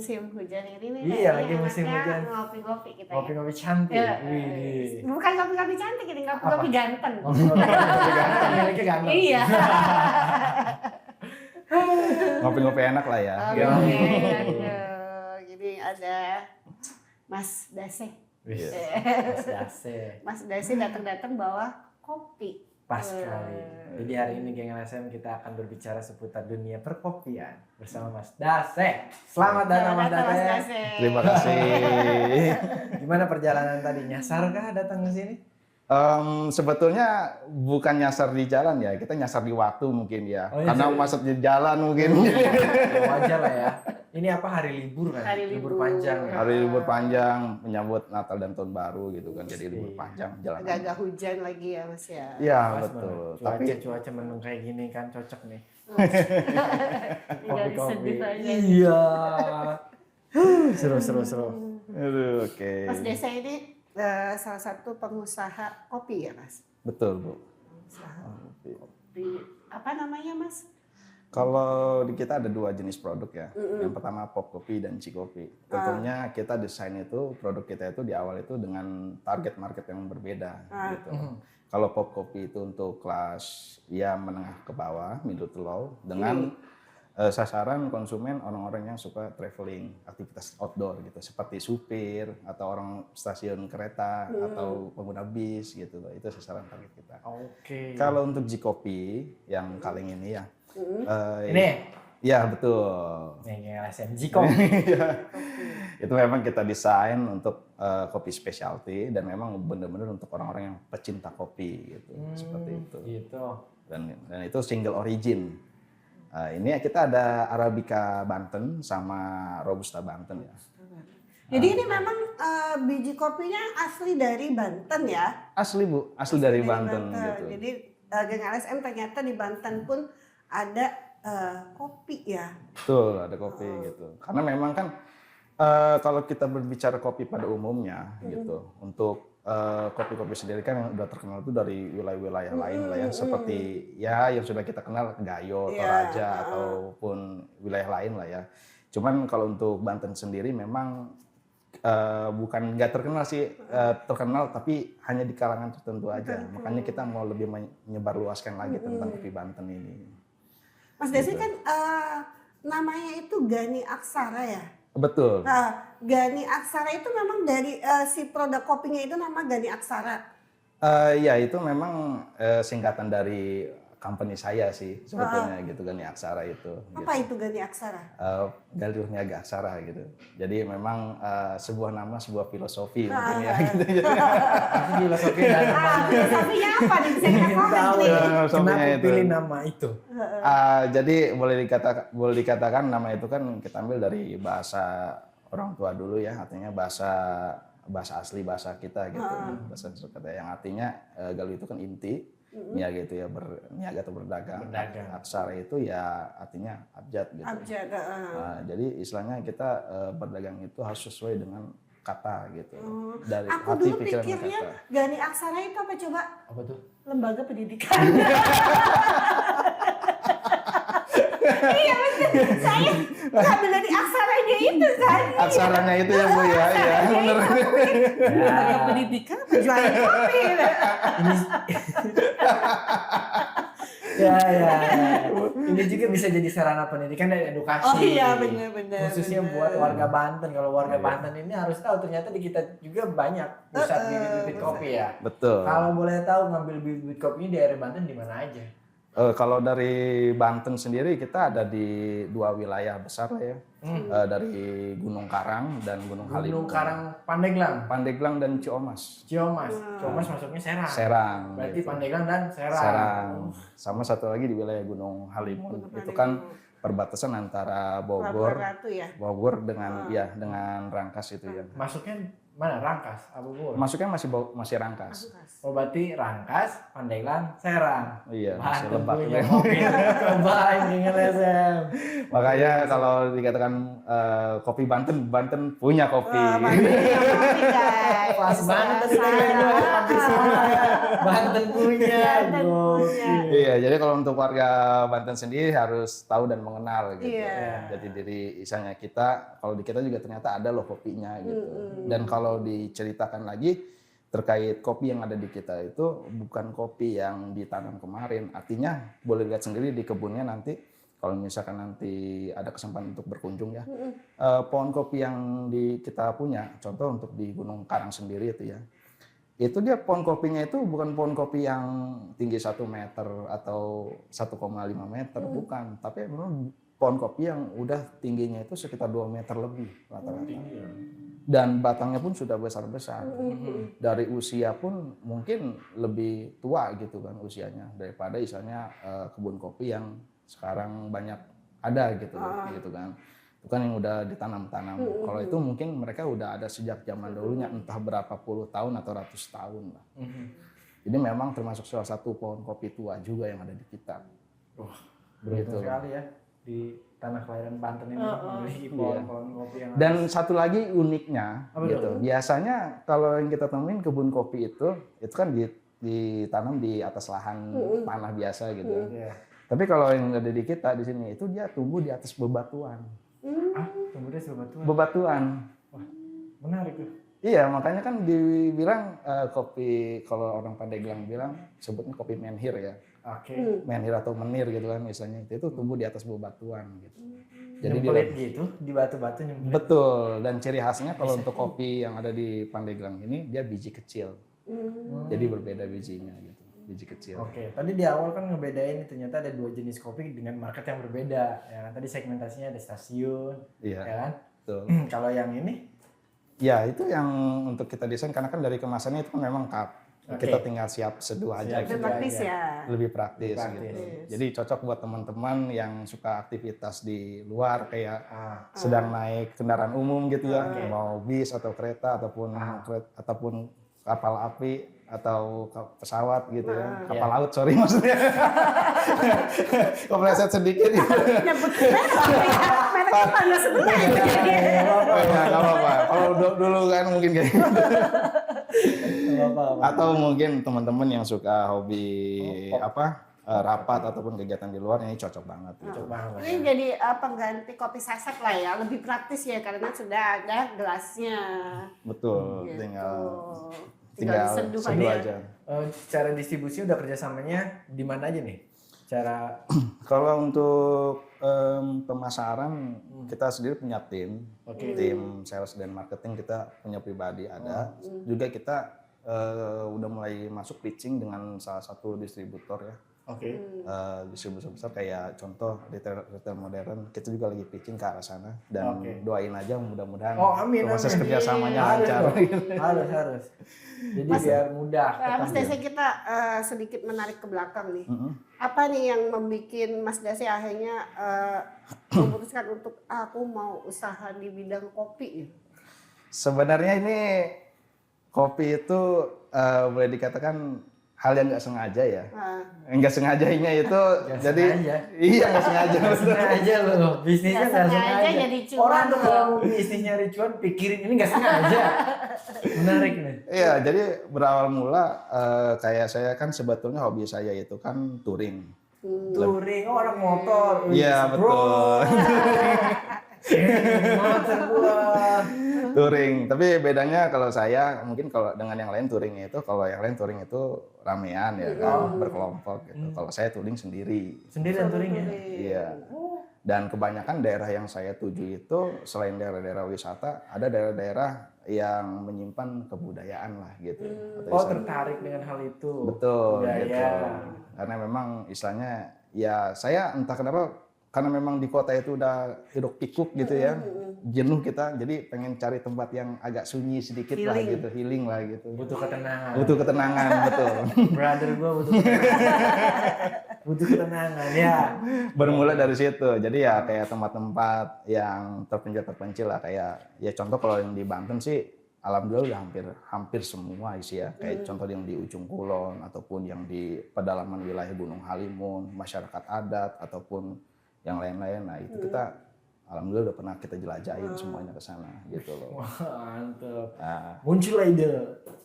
musim hujan ini nih. Iya, lagi musim hujan. Ngopi-ngopi kita Ngopi-ngopi cantik. Wih. Bukan ngopi-ngopi cantik, ini ngopi-ngopi ganteng. Ngopi-ngopi ganteng, miliknya ganteng. Iya. Ngopi-ngopi enak lah ya. Jadi ada Mas Dase. Mas Dase datang-datang bawa kopi. Pas sekali. Jadi hari ini Geng LSM kita akan berbicara seputar dunia perkopian bersama Mas Dase. Selamat datang Mas Dase. Terima kasih. Gimana perjalanan tadi? Nyasar kah datang ke sini? Sebetulnya bukan nyasar di jalan ya, kita nyasar di waktu mungkin ya. Oh, iya, karena iya. masuk di jalan mungkin. Wajar lah ya. Ini apa, hari libur kan? Hari libur. Panjang. Ya? Hari libur panjang menyambut Natal dan Tahun Baru gitu kan, jadi libur panjang jalan. Agak-agak hujan lagi ya Mas ya. Iya Pas betul. banget. Cuaca mendung kayak gini kan cocok nih. Kopi-kopi. Iya. Seru. Aduh, oke. Mas Desa ini salah satu pengusaha kopi ya Mas? Betul Bu. Kopi apa namanya Mas? Kalau di kita ada dua jenis produk ya. Yang pertama pop kopi dan cikopi. Tentunya kita desain itu, produk kita itu di awal itu dengan target market yang berbeda gitu. Kalau pop kopi itu untuk kelas ya menengah ke bawah, middle to low, dengan sasaran konsumen orang-orang yang suka traveling, aktivitas outdoor gitu, seperti supir atau orang stasiun kereta atau pengguna bis gitu. Itu sasaran target kita. Oke. Kalau untuk Jikopi yang kaleng ini ya. Ini? Ya betul. Nih LSM kopi. Itu memang kita desain untuk kopi specialty dan memang benar-benar untuk orang-orang yang pecinta kopi gitu, seperti itu. Gitu. Dan itu single origin. Ini kita ada Arabica Banten sama Robusta Banten ya. Jadi ini memang biji kopinya asli dari Banten ya? Asli Bu, asli dari Banten gitu. Jadi Geng LSM ternyata di Banten pun ada kopi ya? Betul, ada kopi gitu. Karena memang kan kalau kita berbicara kopi pada umumnya gitu, untuk kopi-kopi sendiri kan yang udah terkenal itu dari wilayah-wilayah lain lah ya, seperti ya yang sudah kita kenal Gayo, Toraja ataupun wilayah lain lah ya. Cuman kalau untuk Banten sendiri memang bukan nggak terkenal sih, terkenal tapi hanya di kalangan tertentu aja. Makanya kita mau lebih menyebarluaskan lagi tentang kopi Banten ini. Mas Desi kan namanya itu Gani Aksara ya? Betul. Nah, Gani Aksara itu memang dari si produk kopinya itu nama Gani Aksara? Ya itu memang singkatan dari company saya sih sebetulnya gitu, Gani Aksara itu. Apa gitu. itu Gani Aksara? Galur Niaga Aksara gitu. Jadi memang sebuah nama, sebuah filosofi mungkin ya. Gitu. Filosofinya apa nih? Bisa kita komen nih. Kenapa pilih nama itu? Jadi boleh dikatakan nama itu kan kita ambil dari bahasa orang tua dulu ya, artinya bahasa asli bahasa kita gitu, bahasa kata yang artinya galuh itu kan inti, niaga itu ya niaga atau berdagang. Aksara itu ya artinya abjad gitu. Abjad. Jadi istilahnya kita berdagang itu harus sesuai dengan kata gitu. Dari Aku hati, dulu pikiran, pikirnya kata. Gani Aksara itu apa coba? Apa tuh? Lembaga pendidikan. Iya betul. Saya ngambil dari aksaranya itu kan. Aksaranya itu ya Bu ya. Iya benar. Lembaga pendidikan jualan kopi. Ya. Ini juga bisa jadi sarana pendidikan dan edukasi. Oh iya benar. Khususnya buat warga Banten. Kalau warga Banten ini harus tahu ternyata di kita juga banyak pusat bibit-bibit kopi ya. Betul. Kalau boleh tahu ngambil bibit kopinya di area Banten di mana aja? Kalau dari Banten sendiri kita ada di dua wilayah besar lah ya. Dari Gunung Karang dan Gunung Halimun. Gunung Karang Pandeglang. Pandeglang dan Ciomas. Ciomas masuknya Serang. Serang. Berarti gitu. Pandeglang dan Serang. Serang. Sama satu lagi di wilayah Gunung Halimun. Itu kan perbatasan antara Bogor, Ratu ya. Bogor dengan dengan Rangkas itu ya. Masuknya mana? Rangkas, Bogor. Masuknya masih Rangkas. Oh berarti Rangkas, Pandeglang, Serang. Iya, masih Banten Lebak. punya kopi. Cobain Geng LSM. Makanya kalau dikatakan kopi Banten punya kopi. Kopi guys. Pas banget tadi tagline-nya. Banten punya. Banten punya. Iya, jadi kalau untuk warga Banten sendiri harus tahu dan mengenal gitu. Iya. Jadi diri misalnya kita, kalau di kita juga ternyata ada loh kopinya gitu. Dan kalau diceritakan lagi terkait kopi yang ada di kita itu bukan kopi yang ditanam kemarin. Artinya boleh lihat sendiri di kebunnya nanti kalau misalkan nanti ada kesempatan untuk berkunjung ya. Pohon kopi yang kita punya, contoh untuk di Gunung Karang sendiri itu ya. Itu dia pohon kopinya itu bukan pohon kopi yang tinggi 1 meter atau 1,5 meter, bukan. Tapi memang pohon kopi yang udah tingginya itu sekitar 2 meter lebih rata-rata. Dan batangnya pun sudah besar-besar. Dari usia pun mungkin lebih tua gitu kan usianya daripada misalnya kebun kopi yang sekarang banyak ada gitu kan. Itu kan yang udah ditanam-tanam. Kalau itu mungkin mereka udah ada sejak zaman dulunya, entah berapa puluh tahun atau ratus tahun lah. Jadi memang termasuk salah satu pohon kopi tua juga yang ada di kita. Wah, Begitu. beruntung sekali ya di tanah kelahiran Banten ini memiliki pohon-pohon kopi yang Dan satu lagi uniknya Apa gitu. Biasanya kalau yang kita temuin kebun kopi itu kan ditanam di atas lahan tanah biasa gitu. Iya. Tapi kalau yang ada di kita di sini itu dia tumbuh di atas bebatuan. Tumbuhnya sebetulnya. Bebatuan. Wah, menarik tuh. Iya, makanya kan dibilang kopi, kalau orang Pandeglang bilang sebutnya kopi menhir ya. Oke. Menhir atau menir gitu kan misalnya. Itu tumbuh di atas bebatuan gitu. Jadi nyempelit gitu di batu-batu nyempelit. Betul, dan ciri khasnya kalau untuk kopi yang ada di Pandeglang ini dia biji kecil. Jadi berbeda bijinya gitu, biji kecil. Oke, tadi di awal kan ngebedain ternyata ada 2 jenis kopi dengan market yang berbeda. Ya kan tadi segmentasinya ada stasiun, Iya. ya kan? Betul. Kalau yang ini Ya, itu yang untuk kita desain karena kan dari kemasannya itu kan memang cup. Oke. Kita tinggal siap seduh aja Siap gitu. Lebih praktis ya. Lebih praktis, Lebih praktis. gitu. Jadi cocok buat teman-teman yang suka aktivitas di luar kayak ah, sedang naik kendaraan umum gitu ya, Oke. mau bis atau kereta ataupun ataupun kapal api atau pesawat gitu ya, kapal laut sorry maksudnya. Kepleset sedikit. Nyebut mereknya mana sebenarnya. Oh ya, nggak apa-apa. Kalau dulu kan mungkin kayak gitu. apa-apa. Atau mungkin teman-teman yang suka hobi rapat ataupun kegiatan di luar ini cocok banget. Gitu. Cocok banget. Ini jadi pengganti kopi saset lah ya, lebih praktis ya karena sudah ada gelasnya. Betul, Gitu. tinggal diseduh seduh aja. aja. Cara distribusi udah kerjasamanya di mana aja nih? Cara Kalau untuk pemasaran kita sendiri punya tim, Oke. tim sales dan marketing kita punya pribadi ada. Juga kita udah mulai masuk pitching dengan salah satu distributor ya. Oke. Distributor besar kayak contoh retail modern, kita juga lagi pitching ke arah sana dan Oke. doain aja mudah-mudahan Amin. proses amin. kerjasamanya Harus lancar. dong. harus. Jadi biar mudah. Mas ketemu. Dase kita sedikit menarik ke belakang nih. Apa nih yang membuat Mas Dase akhirnya memutuskan untuk aku mau usaha di bidang kopi? Sebenarnya ini kopi itu boleh dikatakan hal yang nggak sengaja ya. Nggak sengajanya itu Nggak jadi sengaja. iya nggak sengaja. Nggak sengaja loh, bisnisnya nggak sengaja. jadi cuan. Orang tuh kalau mau bisnis nyari cuan pikirin ini nggak sengaja. Menarik nih. Iya, jadi berawal mula kayak saya kan sebetulnya hobi saya itu kan touring. Touring, orang motor. Iya, betul. Motor gua. Touring, tapi bedanya kalau saya mungkin kalau dengan yang lain touring itu kalau yang lain touring itu ramean ya kan berkelompok gitu. Kalau saya touring sendiri. Sendirian touring ya? Iya. Dan kebanyakan daerah yang saya tuju itu selain daerah-daerah wisata, ada daerah-daerah yang menyimpan kebudayaan lah gitu. Atau Oh, istilahnya- tertarik dengan hal itu. Betul, Budaya. gitu. Karena memang istilahnya ya saya entah kenapa karena memang di kota itu udah hiruk pikuk gitu ya, jenuh kita, jadi pengen cari tempat yang agak sunyi sedikit lah Healing. gitu, healing lah gitu. Butuh ketenangan. Butuh ketenangan, betul. Brother gua butuh ketenangan. Butuh ketenangan ya. Bermula dari situ, jadi ya kayak tempat-tempat yang terpencil lah, kayak ya contoh kalau yang di Banten sih, alhamdulillah udah hampir semua sih ya, kayak contoh yang di Ujung Kulon ataupun yang di pedalaman wilayah Gunung Halimun, masyarakat adat ataupun yang lain-lain. Nah itu kita alhamdulillah udah pernah kita jelajahin semuanya ke sana gitu loh. Wah, mantap. Nah, Muncul ide.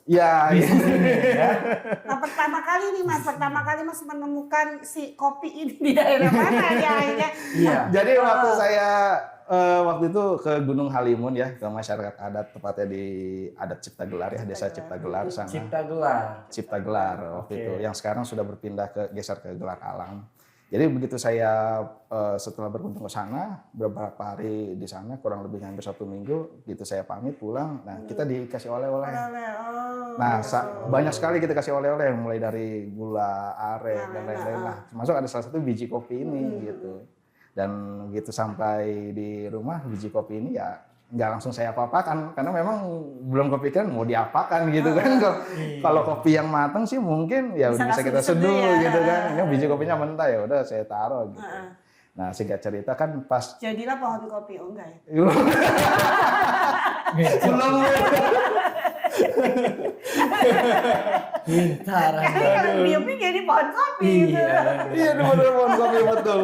ya, Ya. Nah, pertama kali Mas menemukan si kopi ini di daerah mana ya akhirnya? Iya. jadi waktu saya waktu itu ke Gunung Halimun ya, ke masyarakat adat, tepatnya di adat Cipta Gelar ya, desa Cipta Gelar sana. Cipta Gelar waktu itu, yang sekarang sudah berpindah geser ke Gelar Alam. Jadi begitu saya setelah berkunjung ke sana, beberapa hari di sana, kurang lebih hampir 1 minggu, gitu saya pamit pulang. Nah, kita dikasih oleh-oleh. Nah, banyak sekali kita kasih oleh-oleh, mulai dari gula aren dan lain-lain. Nah, termasuk ada salah satu biji kopi ini gitu. Dan begitu sampai di rumah, biji kopi ini ya nggak langsung saya apa-apakan, karena memang belum kepikiran mau diapakan gitu kan. Kalau kopi yang matang sih mungkin ya bisa kita seduh ya. Gitu kan. Ini biji kopinya mentah ya udah saya taruh gitu. Nah, singkat cerita kan pas jadilah pohon kopi, oh enggak ya? belum. Pintar. Karena kalau biopik jadi pohon kopi gitu. Iya, bener pohon kopi betul.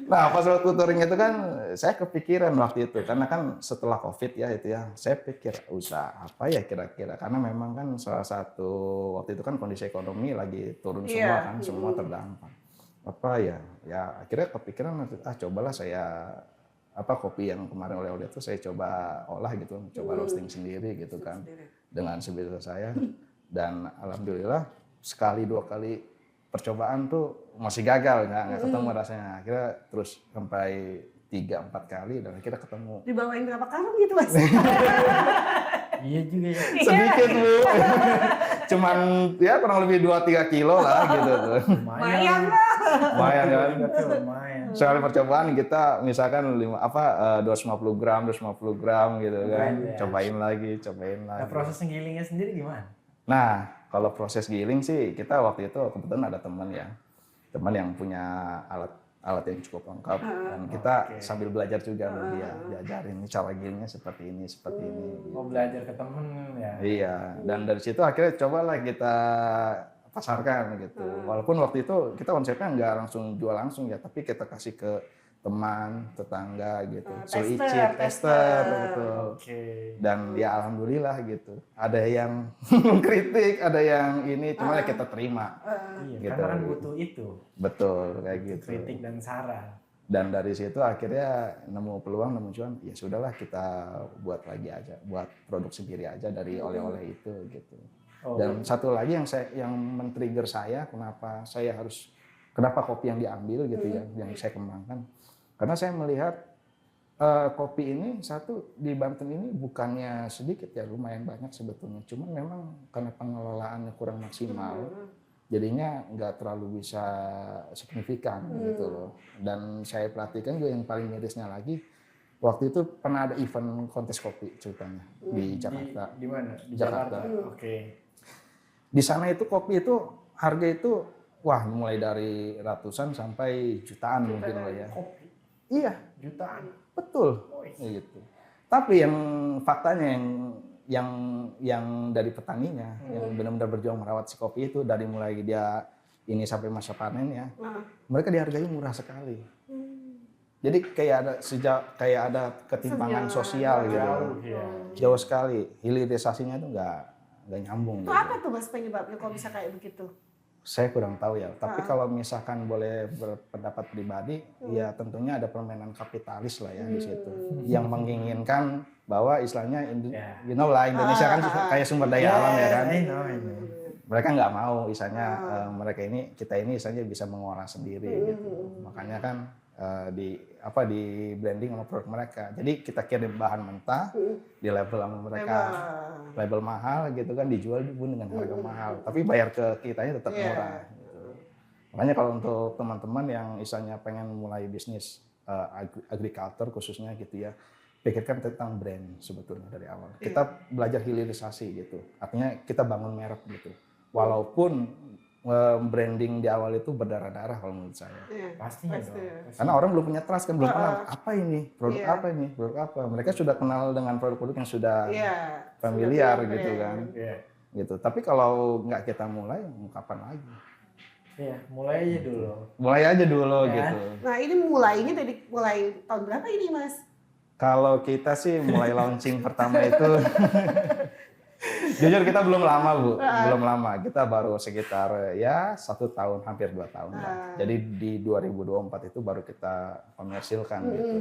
Nah, pas waktu touring itu kan saya kepikiran waktu itu, karena kan setelah COVID ya itu ya, saya pikir usaha apa ya kira-kira, karena memang kan salah satu waktu itu kan kondisi ekonomi lagi turun semua kan, semua terdampak. Apa ya akhirnya kepikiran cobalah saya kopi yang kemarin oleh-oleh itu saya coba olah gitu, coba roasting sendiri gitu kan, dengan sebisa saya, dan alhamdulillah sekali 2 kali percobaan tuh masih gagal, nggak ketemu rasanya. Akhirnya terus sampai 3-4 kali dan akhirnya ketemu. Dibawain berapa karung gitu Mas? Iya juga ya. Sedikit Bu. Cuman ya kurang lebih 2-3 kilo lah gitu tuh. Lumayan lah. Lumayan kan. Lumayan. Sekali percobaan kita misalkan 250 gram gitu kan. Cobain lagi. Nah, proses penggilingnya sendiri gimana? Nah, kalau proses giling sih kita waktu itu kebetulan ada teman yang punya alat yang cukup lengkap, dan kita sambil belajar juga sama dia, diajarin cara gilingnya seperti ini. Mau belajar ke temen ya? Iya, dan dari situ akhirnya cobalah kita pasarkan gitu. Walaupun waktu itu kita konsepnya nggak langsung jual langsung ya, tapi kita kasih ke teman, tetangga gitu. Tester, betul. Dan ya alhamdulillah gitu. Ada yang kritik, ada yang ini, cuma ya kita terima. Iya, gitu. Karena kan butuh itu. Betul, kayak gitu. Kritik dan saran. Dan dari situ akhirnya nemu peluang, nemu cuan, ya sudahlah kita buat lagi aja, buat produk sendiri aja dari oleh-oleh itu gitu. Dan satu lagi yang men-trigger saya, kenapa kopi yang diambil gitu ya, yang saya kembangkan. Karena saya melihat kopi ini satu di Banten ini bukannya sedikit ya, lumayan banyak sebetulnya. Cuman memang karena pengelolaannya kurang maksimal, jadinya nggak terlalu bisa signifikan gitu loh. Dan saya perhatikan juga yang paling mirisnya lagi, waktu itu pernah ada event kontes kopi ceritanya di Jakarta. Di mana? Di Jakarta. Oke. Di sana itu kopi itu harga itu mulai dari ratusan sampai jutaan mungkin loh ya. Kopi. Iya, Jutaan. betul. Gitu. Tapi yang faktanya yang dari petaninya yang benar-benar berjuang merawat si kopi itu dari mulai dia ini sampai masa panen ya, mereka dihargai murah sekali. Jadi kayak ada ketimpangan sosial gitu. Jauh sekali. Hilirisasinya itu nggak nyambung. Itu apa tuh Mas penyebabnya kok bisa kayak begitu? Saya kurang tahu ya. Tapi kalau misalkan boleh berpendapat pribadi, ya tentunya ada permainan kapitalis lah ya di situ. Yang menginginkan bahwa istilahnya, Indonesia kan kayak sumber daya alam ya kan. Mereka nggak mau, mereka kita ini bisa mengolah sendiri gitu. Makanya kan di blending sama produk mereka. Jadi kita kirim bahan mentah di label sama mereka, label mahal gitu kan, dijual pun dengan harga mahal. Tapi bayar ke kitanya tetap murah. Gitu. Makanya kalau untuk teman-teman yang pengen mulai bisnis agriculture khususnya gitu ya, pikirkan tentang brand sebetulnya dari awal. Kita belajar hilirisasi gitu. Artinya kita bangun merek gitu. Walaupun branding di awal itu berdarah-darah kalau menurut saya. Pastinya dong. Karena orang belum punya trust kan, belum kenal apa ini, produk apa. Mereka sudah kenal dengan produk-produk yang sudah familiar gitu kan. Gitu. Tapi kalau nggak kita mulai, kapan lagi? Iya, mulai aja dulu. Mulai aja dulu Ya. gitu. Nah ini mulainya mulai tahun berapa ini Mas? Kalau kita sih mulai launching pertama itu jujur kita belum lama Bu, belum lama. Kita baru sekitar ya 1 tahun, hampir 2 tahun lah. Jadi di 2024 itu baru kita komersilkan gitu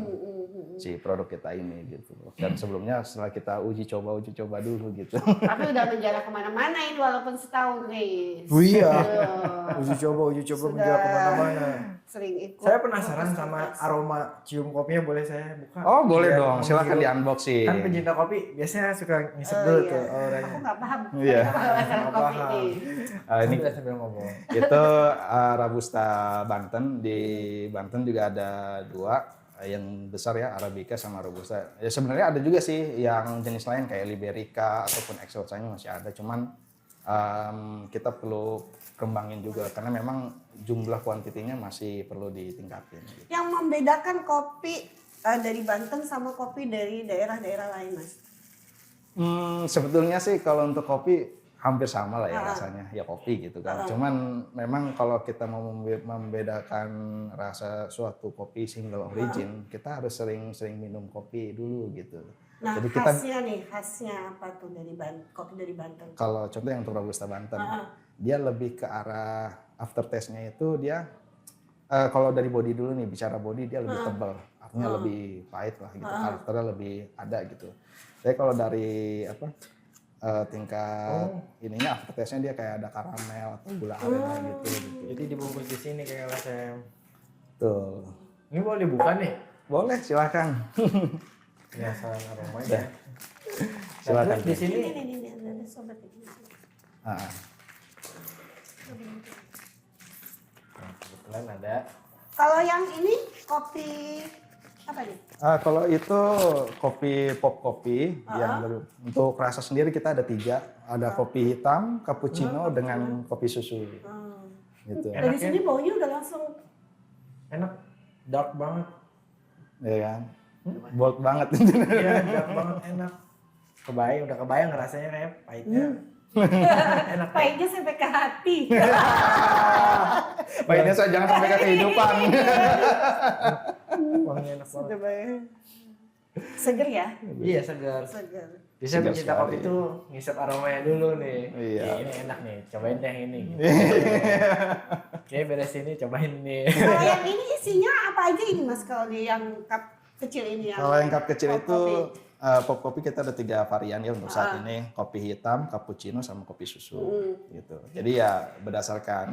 si produk kita ini gitu. Dan sebelumnya setelah kita uji coba dulu gitu. Tapi udah menjalar kemana-mana ini walaupun setahun nih. Iya. Tuh, Uji coba Sudah. menjalar kemana-mana. Sering ikut. Saya penasaran sama aroma cium kopinya, boleh saya buka? Oh boleh Biar dong, silakan di menghirup. unboxing. Kan pencinta kopi biasanya suka ngisep Oh, dulu iya. tuh auranya. Aku nggak paham. Iya. Masalah Nggak kopi paham. nih. Ini Sambil ngomong. itu Robusta Banten. Di Banten juga ada 2 yang besar ya, Arabica sama Robusta. Ya sebenarnya ada juga sih yang jenis lain kayak Liberica ataupun Exorsanya masih ada, cuman kita perlu kembangin juga karena memang jumlah kuantitinya masih perlu ditingkatin. Gitu. Yang membedakan kopi dari Banten sama kopi dari daerah-daerah lain Mas? Sebetulnya sih kalau untuk kopi hampir sama lah ya rasanya, ya kopi gitu kan. Cuman memang kalau kita mau membedakan rasa suatu kopi single origin, kita harus sering-sering minum kopi dulu gitu. Nah, Jadi kita khasnya apa tuh dari kopi dari Banten? kalau contoh yang untuk Robusta Banten, dia lebih ke arah aftertaste-nya itu dia kalau dari body dulu nih, bicara body dia lebih tebal, artinya lebih pahit lah gitu, karakternya lebih ada gitu. Tapi kalau dari tingkat ininya aftertaste-nya dia kayak ada karamel atau gula aren gitu. Jadi dibungkus di sini kayak LSM. Tuh. Ini boleh dibuka nih? Boleh, silakan. Biasaan aromanya. Silakan. Terus di sini Ini ada sobat ini. Ah. nah, kebetulan ada. Kalau yang ini kopi apa nih? Kalau itu kopi pop kopi yang untuk rasa sendiri kita ada 3, ada kopi hitam, cappuccino dengan kopi susu. Gitu. Dari sini baunya udah langsung Enak, dark banget. Ya kan? Bold banget. Iya, dark banget, enak. Udah kebayang rasanya kayak pahitnya. Enak. pahitnya sampai ke hati. Baiknya saya jangan sampai ke kehidupan. Wanginya enak banget. Sudah bayang. Seger ya? Iya, segar. Seger. Bisa Segar pencinta sekali. kopi tuh ngisep aromanya dulu nih. Iya. Ini enak nih, cobain deh ini. Oke, beres ini, cobain nih. Kalau yang ini isinya apa aja ini Mas? Kalau di yang cup kecil ini yang Kalau yang cup kecil pop itu kopi. pop kopi kita ada 3 varian ya untuk saat ini, kopi hitam, cappuccino, sama kopi susu gitu. Jadi ya berdasarkan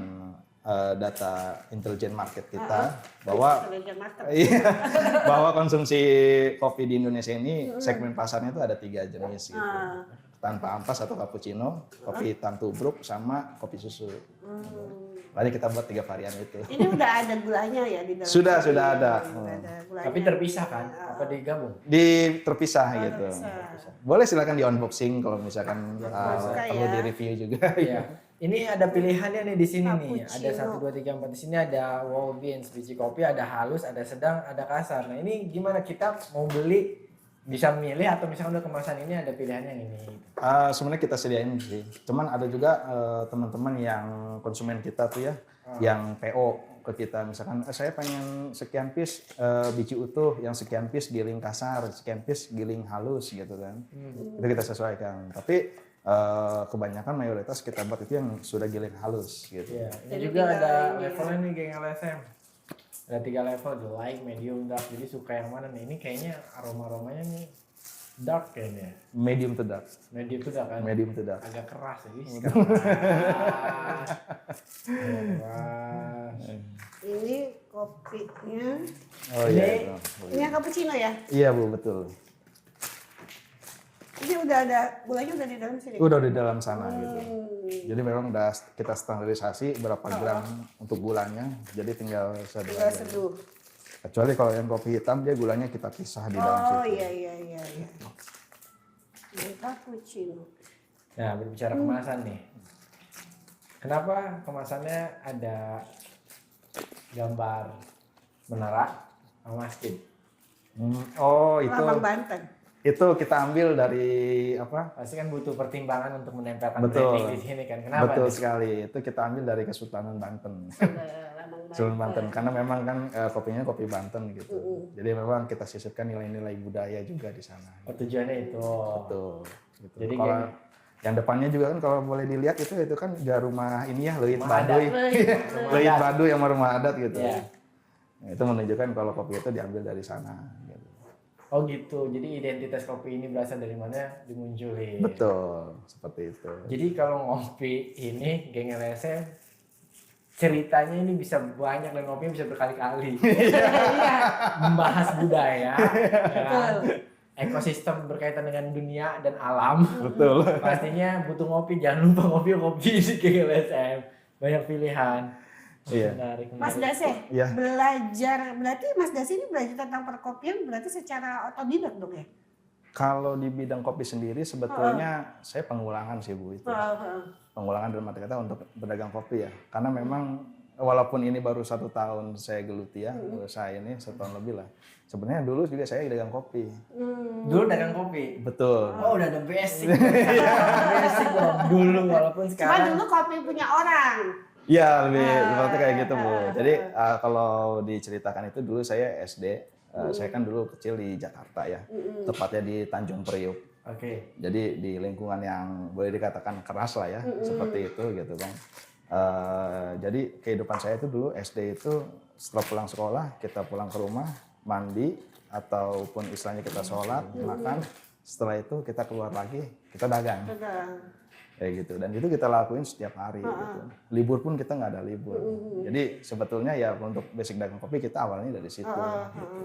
data intelijen market kita bahwa Intelligent market. iya, bahwa konsumsi kopi di Indonesia ini segmen pasarnya itu ada 3 jenis gitu. Tanpa ampas atau cappuccino, kopi hitam tubruk, sama kopi susu. Mari kita buat 3 varian itu. Ini udah ada gulanya ya di dalam. Sudah sini. ada. Udah ada gulanya. Tapi terpisah kan? Apa digabung? Terpisah gitu. Boleh silakan di unboxing kalau misalkan perlu ya. di review juga. Iya. Ini ada pilihannya nih di sini nih. Ada Cappuccino. 1, 2, 3, 4 di sini ada whole beans, biji kopi, ada halus, ada sedang, ada kasar. Nah ini gimana kita mau beli bisa milih atau misalnya udah kemasan ini ada pilihannya yang ini. Sebenarnya kita sediain sih. Cuman ada juga teman-teman yang konsumen kita tuh ya, yang PO ke kita. Misalkan saya pengen sekian piece biji utuh, yang sekian piece giling kasar, sekian piece giling halus gitu kan. Itu kita sesuaikan. Tapi kebanyakan mayoritas kita buat itu yang sudah giling halus gitu. Iya. Ini Jadi juga tinggal ada ini levelnya nih geng LSM. Ada 3 level, the light, medium, dark. Jadi suka yang mana nih? Ini kayaknya aroma-aromanya nih dark kayaknya. Medium to dark. Medium tuh udah kan Medium to dark. agak keras ya. Keras. Keras. Ini kopinya. Oh Ini- iya. Itu. Ini yang cappuccino ya? Iya Bu, betul. Ini udah ada gulanya udah di dalam sini. Udah di dalam sana gitu. Jadi memang udah kita standarisasi berapa gram untuk gulanya. Jadi tinggal seduh Tinggal aja. seduh. Kecuali kalau yang kopi hitam dia gulanya kita pisah di dalam Oh situ. iya. Ini cappuccino. Nah, berbicara kemasan nih. Kenapa kemasannya ada gambar menara sama masjid? Oh itu Lambang Banten. itu kita ambil dari apa? Pasti kan butuh pertimbangan untuk menempelkan Betul. branding di sini kan. Kenapa? Betul nih? sekali. Itu kita ambil dari Kesultanan Banten. Lambang Sultan Banten. Banten. Karena memang kan kopinya kopi Banten gitu. Jadi memang kita sisipkan nilai-nilai budaya juga di sana. Oh, tujuannya itu. Betul. Gitu. Jadi Kalau kayak- yang depannya juga kan kalau boleh dilihat itu kan juga rumah ini ya, Leuit Rumah Baduy. adat. Leuit Baduy yang rumah adat gitu. Iya. Nah, itu menunjukkan kalau kopi itu diambil dari sana. Gitu. Oh gitu. Jadi identitas kopi ini berasal dari mana dimunculin. Betul, seperti itu. Jadi kalau ngopi ini geng LSM ceritanya ini bisa banyak dan ngopi bisa berkali-kali. Membahas budaya, ya kan? Ekosistem berkaitan dengan dunia dan alam. Betul. Pastinya butuh ngopi, jangan lupa ngopi di geng LSM. Banyak pilihan. Iya. Menarik, Mas menarik. Dase, Iya. berarti Mas Dase ini belajar tentang perkopian berarti secara otodidak dong ya? Kalau di bidang kopi sendiri sebetulnya saya pengulangan sih Bu itu. Pengulangan dalam arti kata untuk berdagang kopi ya. Karena memang walaupun ini baru 1 tahun saya geluti ya, usaha ini 1 tahun lebih lah. Sebenarnya dulu juga saya dagang kopi. Dulu dagang kopi. Betul. Oh udah ada basic. Basic dong dulu walaupun Cuma sekarang. dulu kopi punya orang. Iya, lebih seperti kayak gitu Bu. Jadi kalau diceritakan itu dulu saya SD, saya kan dulu kecil di Jakarta ya, tepatnya di Tanjung Priuk. Oke. Jadi di lingkungan yang boleh dikatakan keras lah ya, seperti itu gitu Bang. Jadi kehidupan saya itu dulu SD itu setelah pulang sekolah, kita pulang ke rumah, mandi, ataupun istilahnya kita sholat, makan. Setelah itu kita keluar lagi, kita dagang. Kayak gitu. Dan itu kita lakuin setiap hari gitu. Libur pun kita nggak ada libur. Jadi sebetulnya ya untuk basic dagang kopi kita awalnya dari situ. Gitu.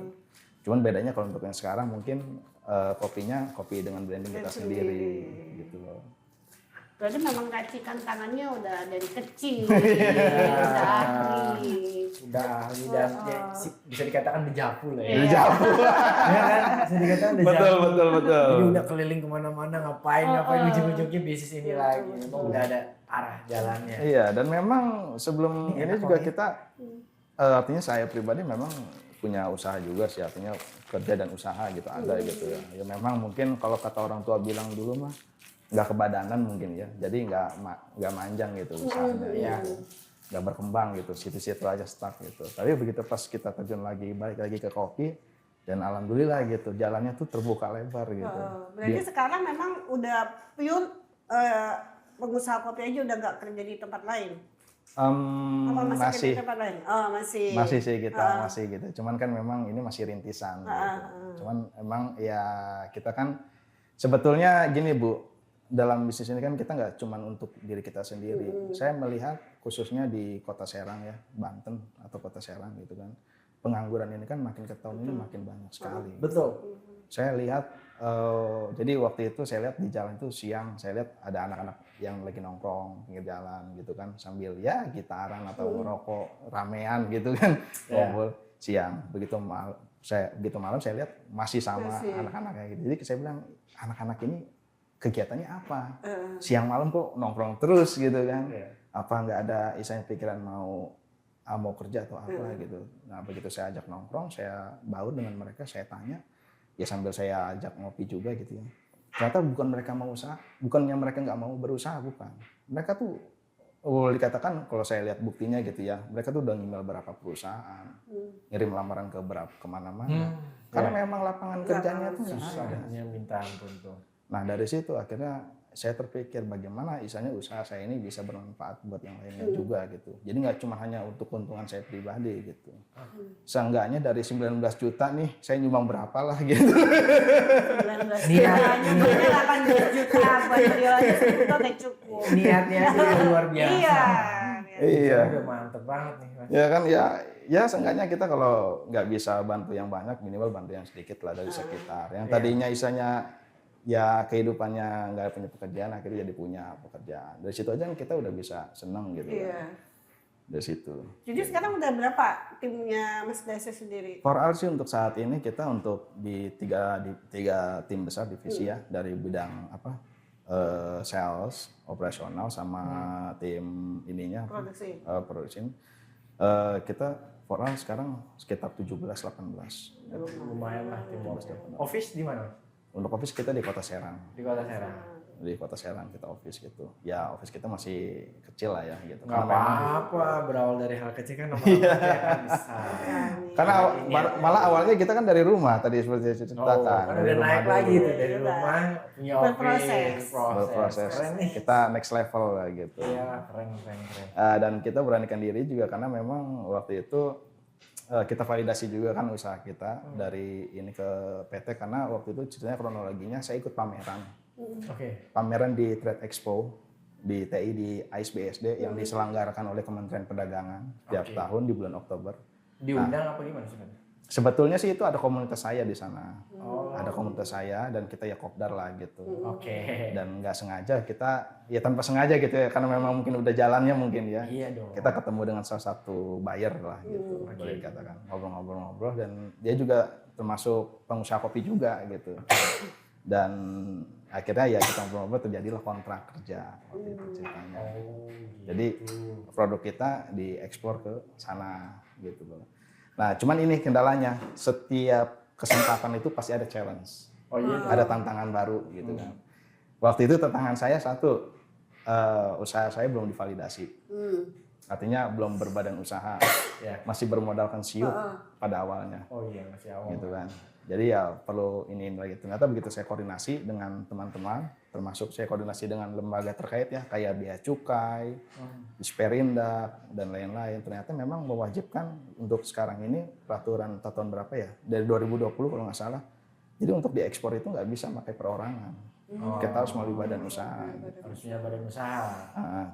Cuman bedanya kalau untuk yang sekarang mungkin kopinya kopi dengan branding kita sendiri gitu loh. Berarti memang racikan tangannya udah dari kecil. Udah ahli. Udah ahli dan ya, bisa dikatakan dejavu lah ya. Dejavu. Ya kan? Bisa dikatakan dejavu. Betul. Jadi udah keliling kemana-mana ngapain ujung-ujungnya bisnis ini lagi. Emang udah ada arah jalannya. Iya, dan memang sebelum ini juga kita artinya saya pribadi memang punya usaha juga sih, artinya kerja dan usaha gitu ada gitu ya. Ya memang mungkin kalau kata orang tua bilang dulu mah nggak kebadanan mungkin ya, jadi nggak manjang gitu usahanya ya, nggak berkembang gitu, situ-situ aja stuck gitu. Tapi begitu pas kita terjun lagi balik lagi ke kopi, dan alhamdulillah gitu jalannya tuh terbuka lebar gitu. Berarti sekarang memang udah pure pengusaha kopi aja udah nggak kerja di tempat lain? Apa masih kerja di tempat lain? Oh masih sih kita masih gitu. Cuman kan memang ini masih rintisan. Gitu. Cuman emang ya kita kan sebetulnya gini Bu. Dalam bisnis ini kan kita nggak cuma untuk diri kita sendiri. Saya melihat khususnya di Kota Serang ya, Banten atau Kota Serang gitu kan. Pengangguran ini kan makin ke tahun ini makin banyak sekali. Betul. Saya lihat, jadi waktu itu saya lihat di jalan itu siang, saya lihat ada anak-anak yang lagi nongkrong pinggir jalan gitu kan. Sambil ya gitaran atau ngerokok, ramean gitu kan. Ngobrol siang. Begitu malam saya lihat masih sama anak-anak kayak gitu. Jadi saya bilang anak-anak ini kegiatannya apa? Siang malam kok nongkrong terus gitu kan? Apa nggak ada istilahnya pikiran mau kerja atau apa gitu? Nah begitu saya ajak nongkrong, saya baur dengan mereka, saya tanya, ya sambil saya ajak ngopi juga gitu ya. Ternyata bukan mereka mau usaha, bukannya mereka nggak mau berusaha, bukan. Mereka tuh boleh dikatakan kalau saya lihat buktinya gitu ya, mereka tuh udah email berapa perusahaan, ngirim lamaran ke kemana-mana. Karena memang lapangan kerjanya tuh nggak ada. Susahnya minta ampun tuh. Nah dari situ akhirnya saya terpikir bagaimana istilahnya usaha saya ini bisa bermanfaat buat yang lainnya juga gitu. Jadi nggak cuma hanya untuk keuntungan saya pribadi gitu. Seenggaknya dari 19 juta nih saya nyumbang berapa lah gitu. 19 juta, nyumbangnya 18 juta buat beliau aja 10 juta udah cukup. Niatnya sih luar biasa. Iya. Udah mantep banget nih Mas. Ya kan ya seenggaknya kita kalau nggak bisa bantu yang banyak minimal bantu yang sedikit lah dari sekitar. Yang tadinya istilahnya ya kehidupannya nggak punya pekerjaan akhirnya jadi punya pekerjaan. Dari situ aja kita udah bisa seneng gitu kan. Dari situ. Jadi sekarang udah berapa timnya Mas Dase sendiri? For Al sih untuk saat ini kita untuk di tiga tim besar divisi ya, dari bidang sales, operasional sama tim ininya produksi. Kita for Al sekarang sekitar 17-18. Lumayan lah tim. Office di mana? Untuk office kita di Kota Serang. Di Kota Serang. Di Kota Serang kita office gitu. Ya office kita masih kecil lah ya gitu. Nggak Karena memang apa-apa, berawal dari hal kecil kan lama-lama akan besar. karena malah awalnya kita kan dari rumah tadi seperti saya Oh, ceritakan. kan Dari udah rumah naik dulu. lagi tuh dari rumah punya Berproses. Berproses. Keren nih. Kita next level lah gitu. Iya, keren. Dan kita beranikan diri juga karena memang waktu itu kita validasi juga kan usaha kita dari ini ke PT karena waktu itu ceritanya kronologinya saya ikut pameran. Oke. Pameran di Trade Expo di TI di AISBSD yang diselenggarakan oleh Kementerian Perdagangan tiap tahun di bulan Oktober. Diundang apa gimana sebenarnya? Sebetulnya sih itu ada komunitas saya di sana. Oh. Ada komunitas saya dan kita ya kopdar lah gitu. Oke. Dan nggak sengaja kita ya tanpa sengaja gitu ya karena memang mungkin udah jalannya mungkin ya. Iya dong. Kita ketemu dengan salah satu buyer lah gitu boleh dikatakan ngobrol-ngobrol dan dia juga termasuk pengusaha kopi juga gitu. Dan akhirnya ya kita ngobrol-ngobrol terjadilah kontrak kerja waktu itu ceritanya. Jadi produk kita diekspor ke sana gitu loh. Nah cuman ini kendalanya setiap kesempatan itu pasti ada challenge, Oh iya. ada tantangan baru gitu kan. Waktu itu tantangan saya satu, usaha saya belum divalidasi, artinya belum berbadan usaha, Ya. masih bermodalkan siup pada awalnya Oh iya, masih awal. gitu kan. Jadi ya perlu ini lagi. Ternyata begitu saya koordinasi dengan teman-teman, termasuk saya koordinasi dengan lembaga terkait ya, kayak Bea Cukai, Disperindak dan lain-lain. Ternyata memang mewajibkan untuk sekarang ini peraturan tahun berapa ya? Dari 2020 kalau nggak salah. Jadi untuk diekspor itu nggak bisa pakai perorangan. Kita harus melalui badan usaha. Harus punya badan usaha.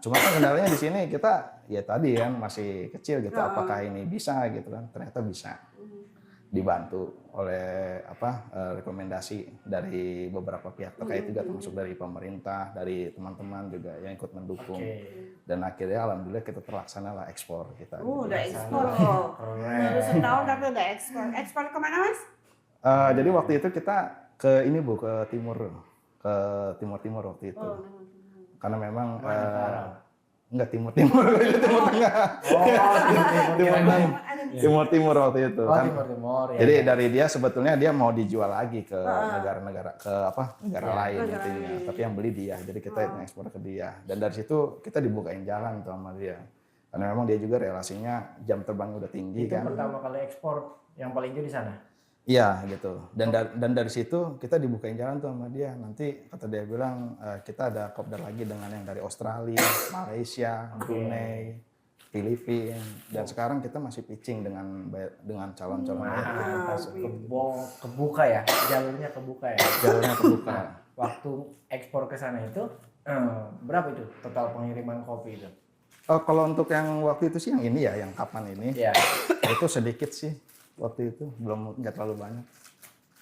Cuma kan kendalanya di sini kita ya tadi kan masih kecil gitu. Apakah ini bisa gitu kan? Ternyata bisa. Dibantu oleh rekomendasi dari beberapa pihak terkait juga termasuk dari pemerintah, dari teman-teman juga yang ikut mendukung. Dan akhirnya alhamdulillah kita terlaksana lah ekspor kita. Gitu. Udah ekspor loh. Baru setahun tapi udah ekspor. Ekspor kemana Mas? Jadi waktu itu kita ke ini Bu, ke timur waktu itu. Karena memang enggak timur timur tengah. Timur waktu itu. Oh, Kan. timur ya. Jadi dari dia sebetulnya dia mau dijual lagi ke negara-negara negara lain intinya. Tapi yang beli dia. Jadi kita yang ekspor ke dia. Dan dari situ kita dibukain jalan tuh sama dia. Karena memang dia juga relasinya jam terbangnya udah tinggi Itu kan. pertama kali ekspor yang paling jauh di sana. Iya gitu. Dan dari situ kita dibukain jalan tuh sama dia. Nanti kata dia bilang kita ada kopdar lagi dengan yang dari Australia, Malaysia, Brunei, Filipina. Dan sekarang kita masih pitching dengan calon-calon Kebuka ya, jalurnya kebuka ya. jalurnya kebuka. Waktu ekspor ke sana itu berapa itu total pengiriman kopi itu? Kalau untuk yang waktu itu sih yang ini ya, yang kapan ini, Iya. itu sedikit sih waktu itu, nggak terlalu banyak.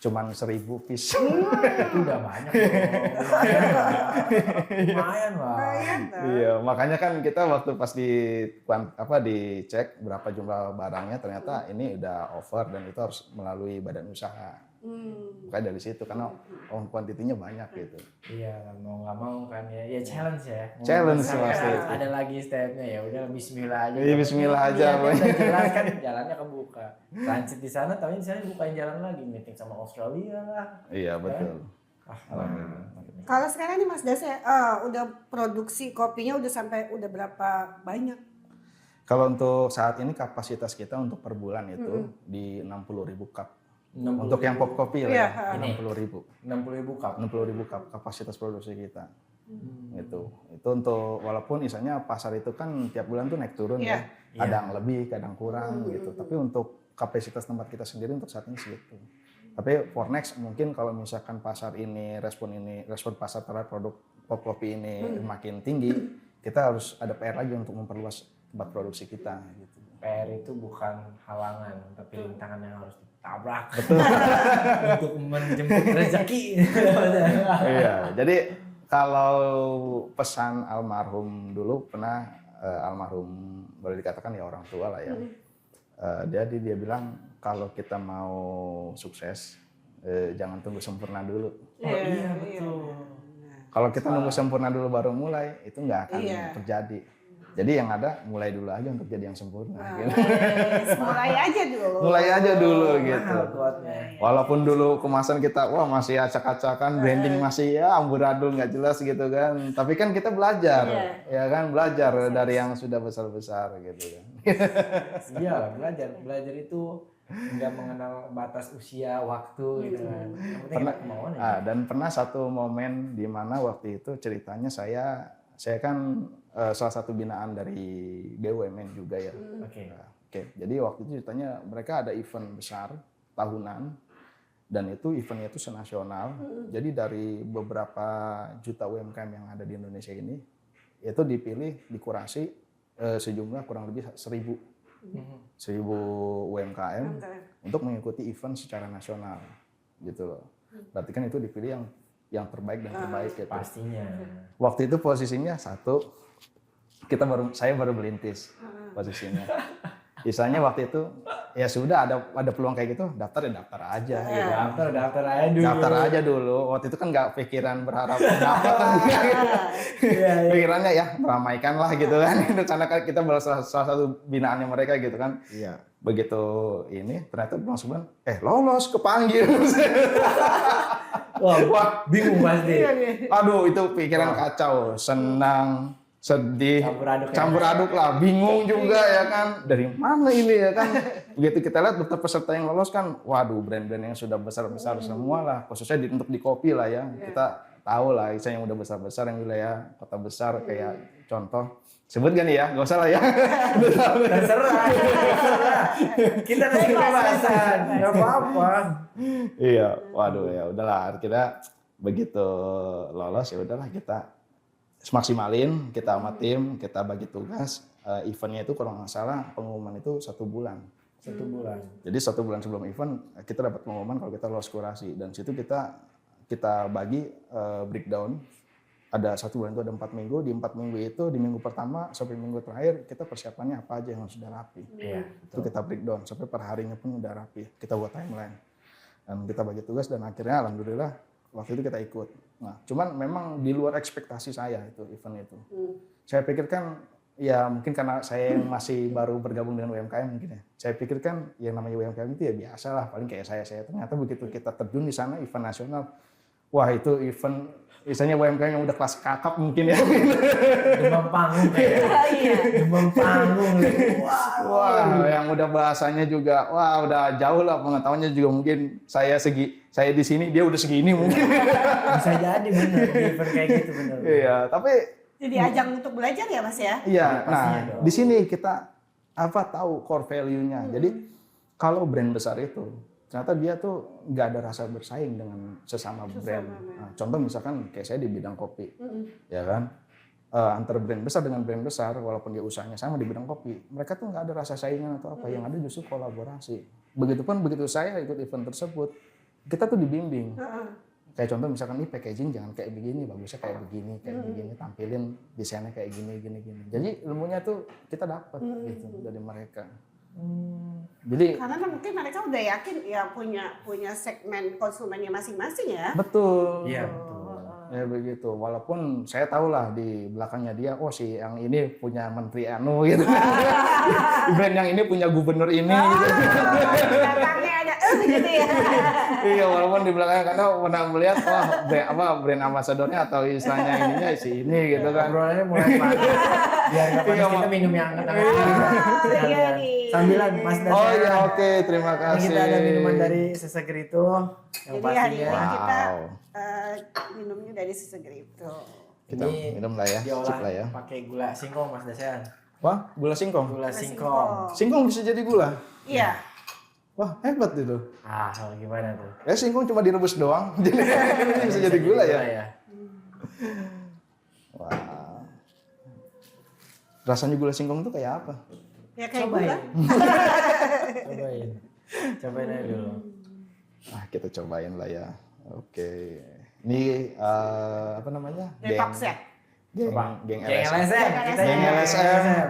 Cuman 1000 piece. Itu udah banyak loh. Lumayan lah. Lumayan lah. Iya, makanya kan kita waktu pas dicek berapa jumlah barangnya ternyata ini udah over dan itu harus melalui badan usaha. Makanya dari situ karena kuantitinya banyak gitu. Iya, mau nggak mau kan ya. Ya challenge ya. Challenge Sampai pasti itu. ada lagi stepnya ya. Udah Bismillah aja. Iya, Bismillah aja, Iya, Boy. udah jelas kan jalannya kebuka. Transit di sana, tapi di sana bukain jalan lagi. Meeting sama Australia lah. Iya betul. Alhamdulillah. Kalau sekarang nih Mas Dase, udah produksi kopinya udah berapa banyak? Kalau untuk saat ini kapasitas kita untuk per bulan itu di 60.000 cup. Untuk yang pop kopi lah ya, 60.000. 60.000 cup. 60.000 cup kapasitas produksi kita. Itu untuk walaupun misalnya pasar itu kan tiap bulan tuh naik turun ya. Kadang lebih, kadang kurang gitu. Tapi untuk kapasitas tempat kita sendiri untuk saat ini segitu. Tapi for next mungkin kalau misalkan pasar ini respon pasar terhadap produk pop kopi ini makin tinggi, kita harus ada PR lagi untuk memperluas tempat produksi kita gitu. PR itu bukan halangan, tapi rintangan yang harus ditabrak. Betul. Untuk menjemput rezeki. Iya, jadi kalau pesan almarhum dulu pernah almarhum boleh dikatakan ya orang tua lah ya. Jadi dia bilang kalau kita mau sukses jangan tunggu sempurna dulu. Oh iya betul. Kalau kita nunggu sempurna dulu baru mulai itu nggak akan terjadi. Jadi yang ada mulai dulu aja untuk jadi yang sempurna. Gitu. Mulai aja dulu. Mulai aja dulu gitu. Mahal kuotnya. Walaupun dulu kemasan kita wah masih acak-acakan, branding masih ya amburadul nggak jelas gitu kan. Tapi kan kita belajar, ya kan belajar dari yang sudah besar-besar gitu kan. Iya, belajar itu nggak mengenal batas usia, waktu gitu kan. Yang penting ada kemauan aja. Dan pernah satu momen di mana waktu itu ceritanya saya kan salah satu binaan dari BUMN juga ya. Oke. Oke, jadi waktu itu ceritanya mereka ada event besar tahunan dan itu eventnya itu senasional. Jadi dari beberapa juta UMKM yang ada di Indonesia ini itu dipilih, dikurasi sejumlah kurang lebih 1.000 UMKM untuk mengikuti event secara nasional gitu loh. Berarti kan itu dipilih yang terbaik dan terbaik gitu. Pastinya. Waktu itu posisinya satu saya baru merintis posisinya. Misalnya waktu itu ya sudah ada peluang kayak gitu, daftar aja gitu. Daftar aja dulu. Daftar aja dulu. Waktu itu kan nggak pikiran berharap dapat kan. Pikirannya ya meramaikan lah gitu kan. Karena kita salah satu binaannya mereka gitu kan. Iya. Begitu ini ternyata langsung bilang, lolos kepanggil. Wah, bingung pasti. Aduh itu pikiran kacau, senang, sedih, campur aduk lah, bingung juga ya kan, dari mana ini ya kan. Begitu kita lihat daftar peserta yang lolos kan, waduh brand-brand yang sudah besar-besar semua lah, khususnya untuk di kopi lah ya. Kita tahu lah, misalnya yang udah besar-besar yang wilayah kota besar kayak contoh, sebut gak nih ya, gak usah lah ya. Terserah. Kita kasih kebebasan, nggak apa-apa. Iya, waduh ya udahlah, kita begitu lolos ya udahlah kita semaksimalin, kita sama tim, kita bagi tugas. Eventnya itu kalau nggak salah pengumuman itu 1 bulan. 1 bulan. Jadi 1 bulan sebelum event kita dapat pengumuman kalau kita lolos kurasi dan situ kita bagi breakdown. Ada 1 bulan itu ada 4 minggu. Di 4 minggu itu di minggu pertama sampai minggu terakhir kita persiapannya apa aja yang sudah rapi. Iya. Itu kita breakdown sampai per harinya pun udah rapi. Kita buat timeline dan kita bagi tugas dan akhirnya alhamdulillah waktu itu kita ikut. Nah, cuman memang di luar ekspektasi saya itu event itu. Saya pikirkan ya mungkin karena saya yang masih baru bergabung dengan UMKM mungkin ya. Saya pikirkan yang namanya UMKM itu ya biasa lah, paling kayak saya. Ternyata begitu kita terjun di sana event nasional, wah itu event misalnya UMKM yang udah kelas kakap mungkin ya. Demam panggung ya. Demam panggung. Wah, yang udah bahasanya juga, wah udah jauh lah pengetahuannya juga mungkin saya di sini dia udah segini mungkin. Bisa jadi benar di event kayak gitu benar. Iya, tapi Jadi ajang untuk belajar ya Mas ya? iya, pastinya nah dong. di sini kita tahu core value-nya. Jadi kalau brand besar itu ternyata dia tuh nggak ada rasa bersaing dengan sesama brand. Nah, contoh misalkan kayak saya di bidang kopi, ya kan, antara brand besar dengan brand besar, walaupun dia usahanya sama di bidang kopi, mereka tuh nggak ada rasa saingan atau apa, yang ada justru kolaborasi. Begitupun begitu saya ikut event tersebut, kita tuh dibimbing. Kayak contoh misalkan ini packaging jangan kayak begini, bagusnya kayak begini, tampilin desainnya kayak gini. Jadi ilmunya tuh kita dapat gitu dari mereka. Jadi Karena mungkin mereka udah yakin ya punya segmen konsumennya masing-masing ya. betul. Iya, betul. Ya begitu. Walaupun saya tahu lah di belakangnya dia, oh si yang ini punya menteri anu gitu. Brand yang ini punya gubernur ini gitu. Belakangnya ada gitu ya. Iya, walaupun di belakangnya karena pernah melihat brand ambasadornya atau istilahnya ininya si ini gitu kan. Obrolannya mulai panas. Biar nggak panas kita minum yang hangat-hangat. Iya nih. Sambilan Mas Dasar. Oh iya, oke, terima Ini kasih. kita ada minuman dari Sesegrito yang Jadi hari pastinya ini kita Wow. minumnya dari Sesegrito. Kita ini minum lah ya, diolah cip lah ya. pakai gula singkong Mas Dasar. Wah, gula singkong. Gula singkong. Singkong bisa jadi gula. Iya. Wah, hebat itu. Gimana tuh? Ya singkong cuma direbus doang. Jadi bisa jadi gula ya. Wah. Rasanya gula singkong itu kayak apa? Ya kayak Cobain. gula. Cobain aja dulu. Kita cobain lah ya. Oke. Ini apa namanya? Detox ya. Geng Geng LSM. LSM. Kita Geng geng LSM. LSM.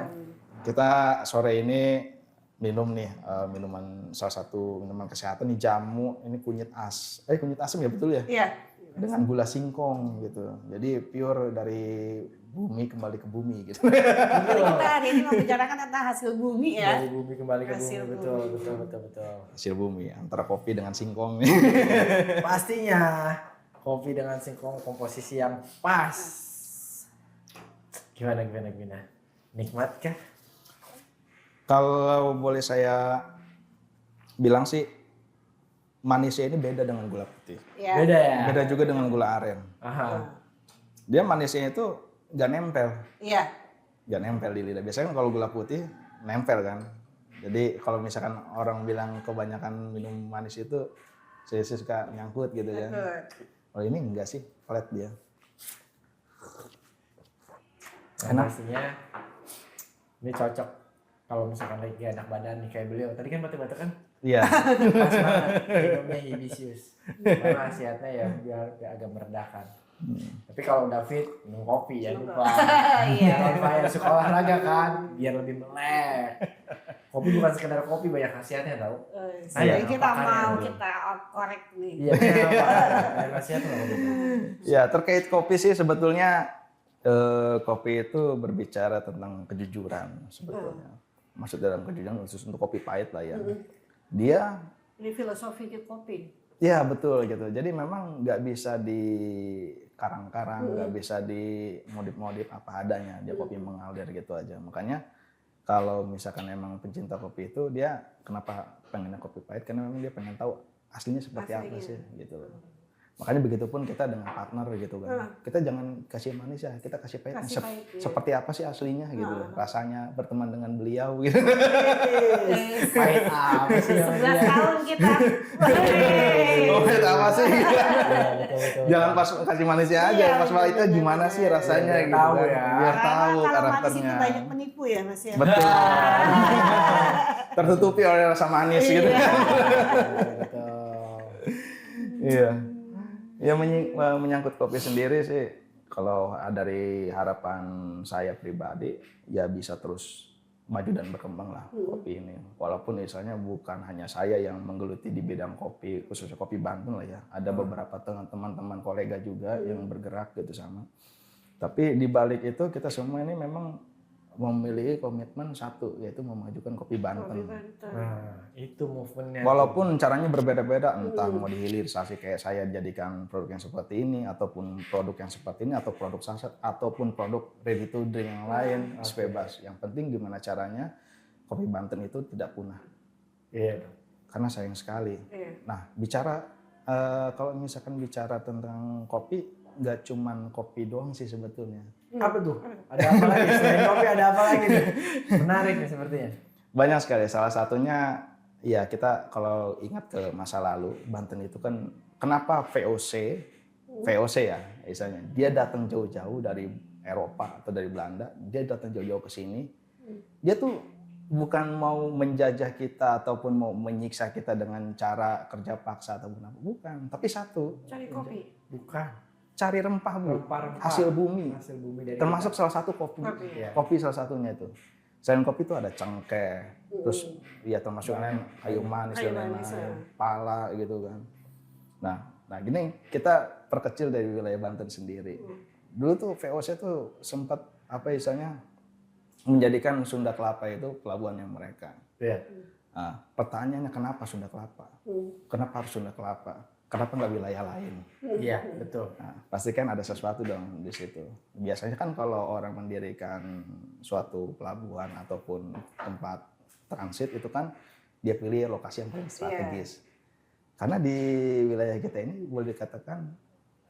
Kita sore ini minum nih minuman salah satu minuman kesehatan nih jamu ini kunyit asem ya betul ya? Iya. Dengan gula singkong gitu. Jadi pure dari bumi kembali ke bumi gitu. Jadi kita hari ini membicarakan tentang hasil bumi ya. Dari bumi kembali ke bumi, Hasil betul, bumi. betul. Hasil bumi antara kopi dengan singkong. Pastinya kopi dengan singkong komposisi yang pas. Gimana? Nikmat kah? Kalau boleh saya bilang sih, manisnya ini beda dengan gula putih. Ya. Beda ya? Beda juga dengan gula aren. Aha. Dia manisnya itu gak nempel. Iya. Gak nempel di lidah. Biasanya kan kalau gula putih nempel kan. Jadi kalau misalkan orang bilang kebanyakan minum manis itu saya suka nyangkut gitu kan. Kalau ini enggak sih, flat dia. Nah, pastinya ini cocok kalau misalkan lagi gak enak badan nih kayak beliau. Tadi kan batuk-batuk kan? Iya. Pas banget minumnya Hibiscus. Karena khasiatnya ya biar agak meredakan. Tapi kalau udah fit, minum kopi ya lupa. Iya. Jangan fire, suka olahraga kan, biar lebih melek. Kopi bukan sekedar kopi, banyak khasiatnya tau. Jadi kita apakah mau ya, kita korek nih. Iya, banyak khasiatnya loh kopi. Ya, terkait kopi sih sebetulnya kopi itu berbicara tentang kejujuran sebetulnya. Maksud dalam kejujuran khusus untuk kopi pahit lah ya. Dia Ini filosofi kopi. ya betul gitu. Jadi memang nggak bisa dikarang-karang, nggak bisa dimodif-modif apa adanya. Dia kopi mengalir gitu aja. Makanya kalau misalkan emang pencinta kopi itu dia kenapa pengennya kopi pahit? Karena memang dia pengen tahu aslinya seperti apa sih gitu loh. Makanya begitupun kita dengan partner gitu kan. Kita jangan kasih manis ya, kita kasih pahit. Kasih pahit, iya. Seperti apa sih aslinya gitu loh. Rasanya berteman dengan beliau gitu. Pahit apa sih yang 11 tahun kita. Oh, pahit apa sih? betul. Jangan pas kasih manisnya aja, Iya, pas pahitnya bener, gimana bener. sih rasanya Biar gitu tahu kan. ya. Biar tahu Kalau manis itu karakternya. banyak menipu ya Mas ya. Betul. Tertutupi oleh rasa manis gitu. Betul. Iya. Ya menyangkut kopi sendiri sih, kalau dari harapan saya pribadi ya bisa terus maju dan berkembang lah kopi ini. Walaupun misalnya bukan hanya saya yang menggeluti di bidang kopi, khususnya kopi Banten lah ya. Ada beberapa teman-teman kolega juga yang bergerak gitu sama. Tapi di balik itu kita semua ini memang memiliki komitmen satu, yaitu memajukan kopi Banten. Nah, itu movementnya. Walaupun caranya berbeda-beda, entah mau dihilirisasi kayak saya jadikan produk yang seperti ini, ataupun produk yang seperti ini, atau produk saset, ataupun produk ready to drink yang lain, bebas. Yang penting gimana caranya kopi Banten itu tidak punah. Iya. Karena sayang sekali. Nah, kalau misalkan bicara tentang kopi, nggak cuman kopi doang sih sebetulnya. Apa tuh? Ada apa lagi? Selain kopi ada apa lagi tuh? Menarik nih sepertinya. Banyak sekali. Salah satunya ya kita kalau ingat ke masa lalu, Banten itu kan kenapa VOC ya misalnya. Dia datang jauh-jauh dari Eropa atau dari Belanda, dia datang jauh-jauh ke sini. Dia tuh bukan mau menjajah kita ataupun mau menyiksa kita dengan cara kerja paksa ataupun apa. Bukan, tapi satu. Cari kopi. Bukan. Cari rempah, Bu. Rempah-rempah. Hasil bumi. Hasil bumi dari Termasuk salah satu kopi. Iya. Kopi salah satunya itu. Selain kopi itu ada cengkeh, terus ya termasuk kayu manis dan lain-lain, pala gitu kan. Nah gini kita perkecil dari wilayah Banten sendiri. Dulu tuh VOC tuh sempat apa istilahnya menjadikan Sunda Kelapa itu pelabuhannya mereka. Iya. Nah, pertanyaannya kenapa Sunda Kelapa? Kenapa harus Sunda Kelapa? Kenapa nggak wilayah lain? Iya, betul. Nah, pasti kan ada sesuatu dong di situ. Biasanya kan kalau orang mendirikan suatu pelabuhan ataupun tempat transit itu kan dia pilih lokasi yang paling strategis. Karena di wilayah kita ini boleh dikatakan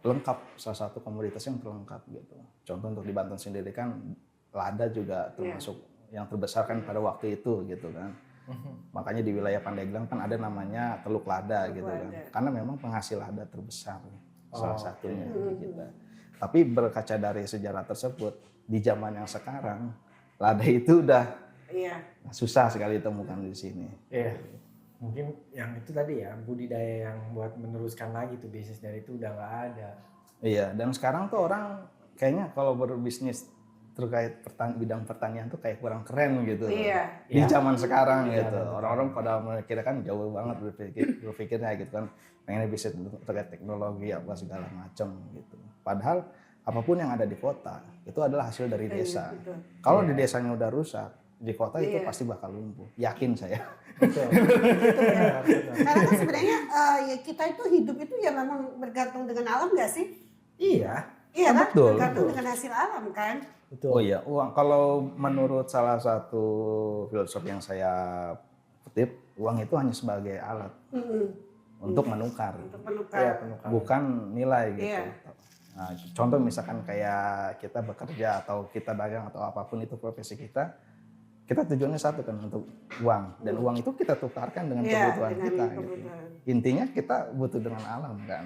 lengkap, salah satu komoditas yang terlengkap gitu. Contoh untuk di Banten sendiri kan lada juga termasuk yang terbesar kan pada waktu itu gitu kan. Makanya di wilayah Pandeglang kan ada namanya Teluk Lada gitu kan. Karena memang penghasil lada terbesar salah satunya gitu. Tapi berkaca dari sejarah tersebut di zaman yang sekarang lada itu udah susah sekali ditemukan di sini. Iya. Mungkin yang itu tadi ya budidaya yang buat meneruskan lagi tuh bisnis dari itu udah nggak ada. Iya, dan sekarang tuh orang kayaknya kalau berbisnis terkait bidang pertanian tuh kayak kurang keren gitu. Di zaman sekarang gitu. Orang-orang pada memikirkan jauh banget berpikirnya gitu kan. Pengennya bisa terkait teknologi apa segala macam gitu. Padahal apapun yang ada di kota itu adalah hasil dari desa. Betul. Kalau di desanya udah rusak, di kota itu Iya. pasti bakal lumpuh. Yakin saya. Betul. Karena kan sebenarnya ya kita itu hidup itu ya memang bergantung dengan alam nggak sih? Iya, Iya kan? Betul. Bergantung dengan hasil alam kan? betul. Oh iya, uang kalau menurut salah satu filosof yang saya kutip, uang itu hanya sebagai alat untuk menukar, Untuk menukar. Iya, penukar. bukan nilai gitu. Iya. Nah, contoh misalkan kayak kita bekerja atau kita dagang atau apapun itu profesi kita tujuannya satu kan untuk uang dan uang itu kita tukarkan dengan Iya, kebutuhan dengan kita. Gitu. kebutuhan. Intinya kita butuh dengan alam kan,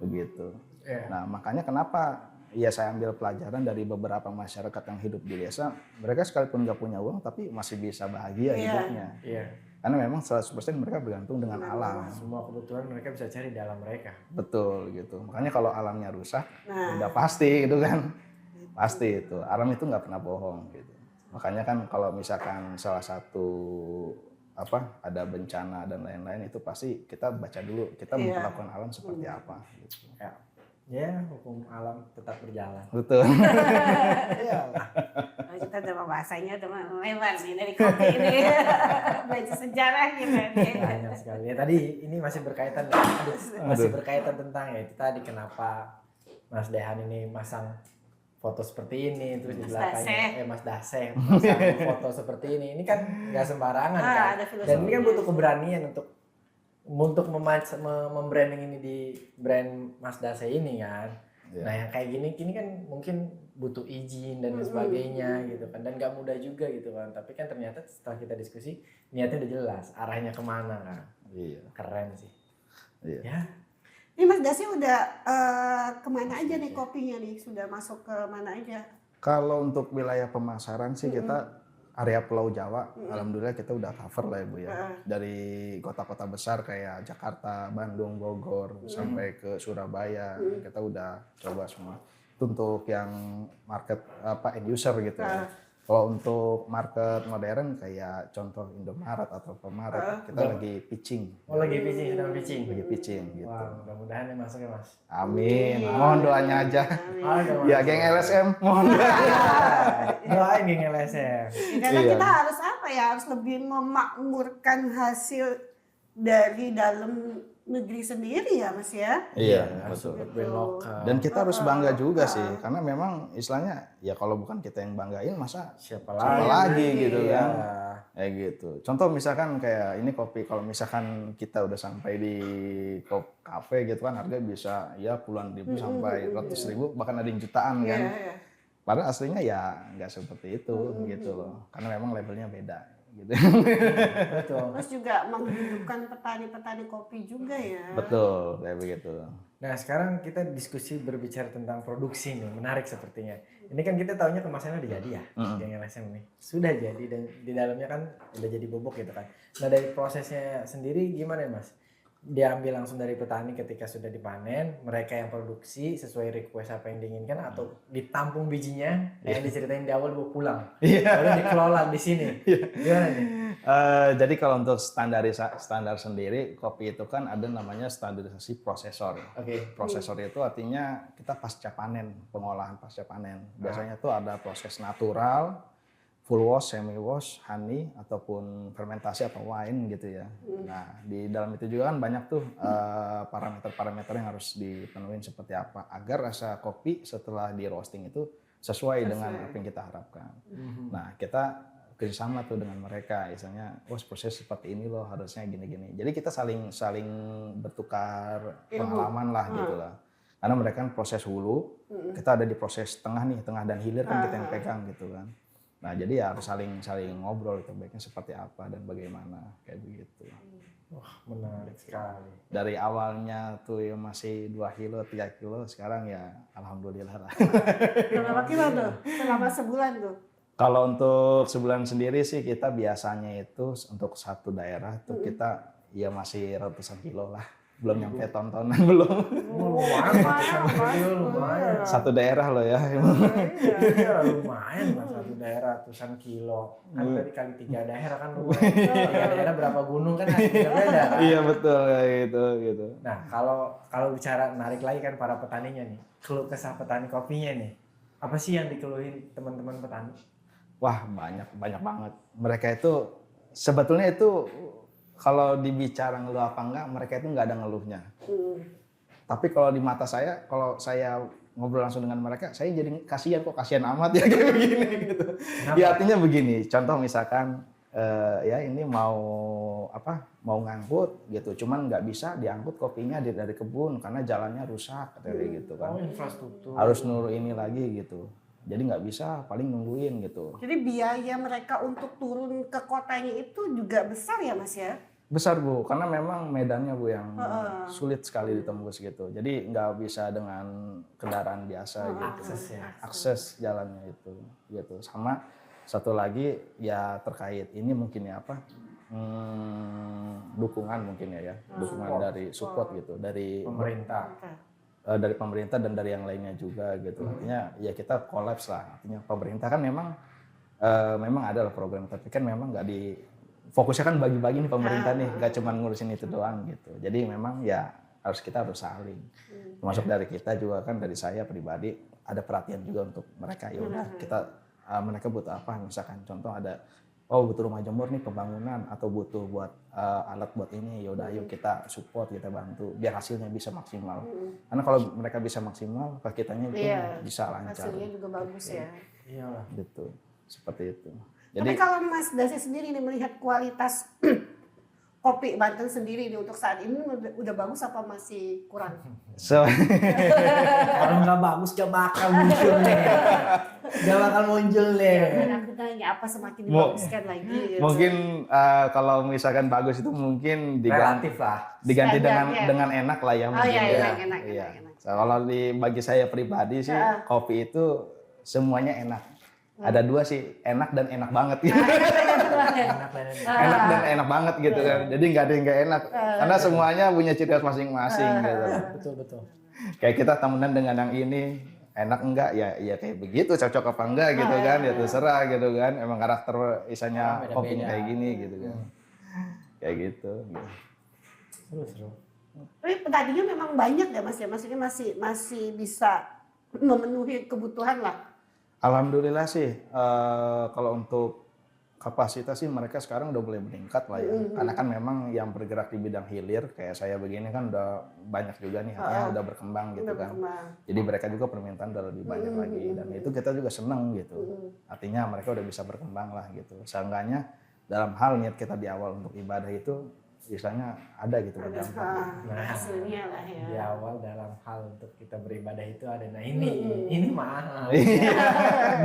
begitu. Iya. Nah makanya kenapa ya saya ambil pelajaran dari beberapa masyarakat yang hidup di desa, mereka sekalipun nggak punya uang tapi masih bisa bahagia Iya. hidupnya. Iya. Karena memang 100% mereka bergantung dengan alam. Semua kebutuhan mereka bisa cari dalam mereka. Betul gitu. Makanya kalau alamnya rusak, Nah. udah pasti itu kan. Pasti itu. Alam itu nggak pernah bohong gitu. Makanya kan kalau misalkan salah satu ada bencana dan lain-lain itu pasti kita baca dulu kita Iya. memperlakukan alam seperti apa gitu. Ya, hukum alam tetap berjalan. Betul. Iya. Nah, kita udah bahasanya udah lebar nih dari kopi ini. Belajar sejarah gitu. Banyak sekali. Ya, tadi ini masih berkaitan masih berkaitan tentang ya itu tadi kenapa Mas Dehan ini masang foto seperti ini terus di Mas belakangnya Mas Daseh masang foto seperti ini. Ini kan nggak sembarangan kan. Ada filosofinya. Dan ini kan butuh keberanian untuk membranding ini di brand Mas Daseh ini kan. Iya. Nah yang kayak gini kan mungkin butuh izin dan lain sebagainya gitu kan dan nggak mudah juga gitu kan. Tapi kan ternyata setelah kita diskusi niatnya udah jelas arahnya kemana kan. Iya. Keren sih. Iya. Ya. Ini Mas Dasi udah kemana aja nih kopinya nih? Sudah masuk ke mana aja? Kalau untuk wilayah pemasaran sih kita area Pulau Jawa, alhamdulillah kita udah cover lah ya Bu ya. Dari kota-kota besar kayak Jakarta, Bandung, Bogor, sampai ke Surabaya, kita udah coba semua. Itu untuk yang market end user gitu ya. Kalau untuk market modern kayak contoh Indomaret atau Pemaret, kita lagi pitching. Oh lagi pitching, sedang pitching. Lagi pitching gitu. Wah mudah-mudahan ya masuk ya Mas. Amin. Mohon doanya aja. Aduh, Ya geng LSM, mohon doain geng LSM. Karena Iya. kita harus harus lebih memakmurkan hasil dari dalam negeri sendiri ya Mas ya. Iya, betul. Brand lokal. Dan kita harus bangga juga sih, karena memang istilahnya ya kalau bukan kita yang banggain masa Siapa siapa lagi gitu Iya. kan. Kayak gitu. Contoh misalkan kayak ini kopi, kalau misalkan kita udah sampai di kafe gitu kan harga bisa ya puluhan ribu sampai ratus ribu bahkan ada yang jutaan kan. Iya. Padahal aslinya ya nggak seperti itu gitu loh. Karena memang levelnya beda gitu. Betul. Terus juga menghidupkan petani-petani kopi juga ya. Betul, kayak begitu. Nah sekarang kita diskusi berbicara tentang produksi nih, menarik sepertinya. Ini kan kita tahunya kemasannya udah jadi ya, geng LSM nih. Sudah jadi dan di dalamnya kan udah jadi bubuk gitu kan. Nah dari prosesnya sendiri gimana Mas? Diambil langsung dari petani ketika sudah dipanen, mereka yang produksi sesuai request apa yang diinginkan atau ditampung bijinya yang diceritain di awal bawa pulang. Lalu dikelola di sini. Gimana nih? Jadi kalau untuk standar sendiri kopi itu kan ada namanya standarisasi prosesor. Oke. Prosesor itu artinya kita pasca panen, pengolahan pasca panen. Biasanya tuh ada proses natural, full wash, semi wash, honey ataupun fermentasi atau wine gitu ya. Nah, di dalam itu juga kan banyak tuh parameter-parameter yang harus dipenuhi seperti apa agar rasa kopi setelah di roasting itu sesuai dengan apa yang kita harapkan. Nah, kita kerjasama tuh dengan mereka, misalnya, proses seperti ini loh harusnya gini-gini. Jadi kita saling bertukar pengalaman lah gitu lah. Karena mereka kan proses hulu, kita ada di proses tengah nih, tengah dan hilir kan kita yang pegang gitu kan. Nah jadi ya harus saling ngobrol itu baiknya seperti apa dan bagaimana kayak begitu. Wah menarik sekali. Dari awalnya tuh ya masih 2 kilo, 3 kilo, sekarang ya alhamdulillah lah. Berapa kilo tuh selama sebulan tuh? Kalau untuk sebulan sendiri sih kita biasanya itu untuk satu daerah tuh kita ya masih ratusan kilo lah belum nyampe tontonan belum. Lumayan. Satu daerah loh ya. Iya, lumayan lah satu daerah ratusan kilo. Kan tadi kali 3 daerah kan lumayan. 3 daerah berapa gunung kan beda kan? Iya betul kayak gitu. Nah, kalau bicara narik lagi kan para petaninya nih. Keluh kesah petani kopinya nih. Apa sih yang dikeluhin teman-teman petani? Wah, banyak banget. Mereka itu sebetulnya itu kalau dibicara ngeluh apa enggak, mereka itu nggak ada ngeluhnya. Tapi kalau di mata saya, kalau saya ngobrol langsung dengan mereka, saya jadi kasihan amat ya kayak begini gitu. Ya artinya begini, contoh misalkan ya ini mau ngangkut gitu, cuman nggak bisa diangkut kopinya dari kebun karena jalannya rusak kayak gitu kan. Infrastruktur. Harus nuru ini lagi gitu. Jadi nggak bisa, paling nungguin gitu. Jadi biaya mereka untuk turun ke kotanya itu juga besar ya Mas ya? Besar Bu, karena memang medannya Bu yang sulit sekali ditembus gitu. Jadi nggak bisa dengan kendaraan biasa gitu. Akses jalannya itu gitu. Sama satu lagi ya terkait ini mungkin ya dukungan mungkin ya dukungan dari support gitu dari pemerintah. Dari pemerintah dan dari yang lainnya juga gitu. Artinya ya kita kolaps lah. Artinya pemerintah kan memang ada lah program, tapi kan memang nggak fokusnya kan bagi-bagi nih pemerintah nih, nggak cuma ngurusin itu doang gitu. Jadi memang ya kita harus saling. Termasuk dari kita juga kan, dari saya pribadi ada perhatian juga untuk mereka. Ya udah mereka butuh apa, misalkan contoh ada butuh rumah jemur nih pembangunan atau butuh buat alat buat ini, ya udah ayo kita support, kita bantu biar hasilnya bisa maksimal. Karena kalau mereka bisa maksimal, kitanya itu bisa lancar. Hasilnya juga bagus ya. Iyalah. Gitu. Seperti itu. Tapi kalau Mas Dasi sendiri nih melihat kualitas kopi Banten sendiri nih untuk saat ini udah bagus apa masih kurang? Kalau nggak bagus gak bakal muncul nih. Gak bakal muncul nih. Aku tanya apa semakin dibaguskan lagi? Gitu. Mungkin kalau misalkan bagus itu mungkin relatif lah. Diganti dengan enak lah ya. Oh iya, enak. Kalau bagi saya pribadi sih kopi itu semuanya enak. Ada 2 sih, enak dan enak banget gitu. Enak dan enak banget gitu kan. Jadi nggak ada yang nggak enak. Karena semuanya punya ciri khas masing-masing gitu. Betul. Kayak kita temenan dengan yang ini, enak enggak ya kayak begitu, cocok apa enggak gitu kan. Ya terserah gitu kan. Emang karakter isanya kopinya kayak gini gitu kan. Kayak gitu. Seru. Tapi petaninya memang banyak ya Mas ya. Maksudnya masih bisa memenuhi kebutuhan lah. Alhamdulillah sih, kalau untuk kapasitas sih mereka sekarang udah mulai meningkat lah ya. Karena kan memang yang bergerak di bidang hilir kayak saya begini kan udah banyak juga nih, artinya udah berkembang gitu kan. Jadi mereka juga permintaan udah lebih banyak lagi dan itu kita juga seneng gitu. Artinya mereka udah bisa berkembang lah gitu. Seenggaknya dalam hal niat kita di awal untuk ibadah itu istilahnya ada gitu berdampak. Hasilnya lah ya. Di awal dalam hal untuk kita beribadah itu ada, nah ini mahal.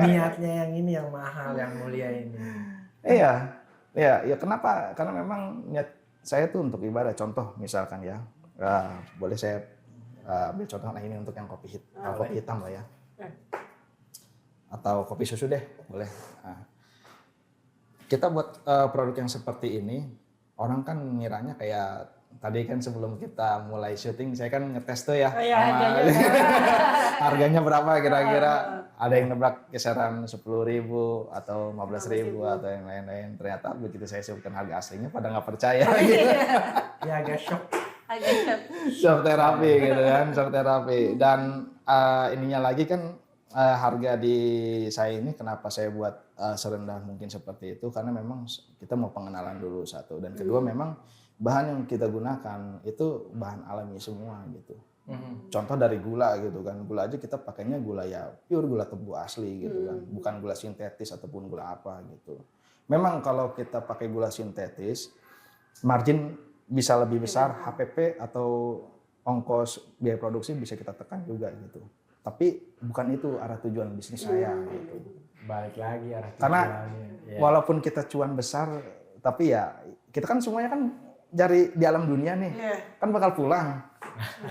Niatnya yang ini yang mahal, yang mulia ini. Iya, kenapa? Karena memang niat saya tuh untuk ibadah. Contoh misalkan ya, boleh saya ambil contoh ini untuk yang kopi hitam lah ya. Atau kopi susu deh, boleh. Kita buat produk yang seperti ini, orang kan ngiranya kayak tadi kan sebelum kita mulai syuting saya kan ngetes tuh ya. Harganya berapa kira-kira, ada yang nebak kisaran 10.000 atau 15.000 atau yang lain-lain. Ternyata begitu saya sebutkan harga aslinya pada nggak percaya. Ya agak shock. Shock terapi gitu kan, shock terapi. Dan ininya lagi kan harga di saya ini kenapa saya buat serendah mungkin seperti itu, karena memang kita mau pengenalan dulu satu, dan kedua memang bahan yang kita gunakan itu bahan alami semua gitu. Contoh dari gula gitu kan, gula aja kita pakainya gula ya pure gula tebu asli gitu kan, bukan gula sintetis ataupun gula apa gitu. Memang kalau kita pakai gula sintetis margin bisa lebih besar, HPP atau ongkos biaya produksi bisa kita tekan juga gitu. Tapi bukan itu arah tujuan bisnis saya gitu. Balik lagi arah tujuannya. Karena walaupun kita cuan besar, tapi ya kita kan semuanya kan dari di alam dunia nih, kan bakal pulang.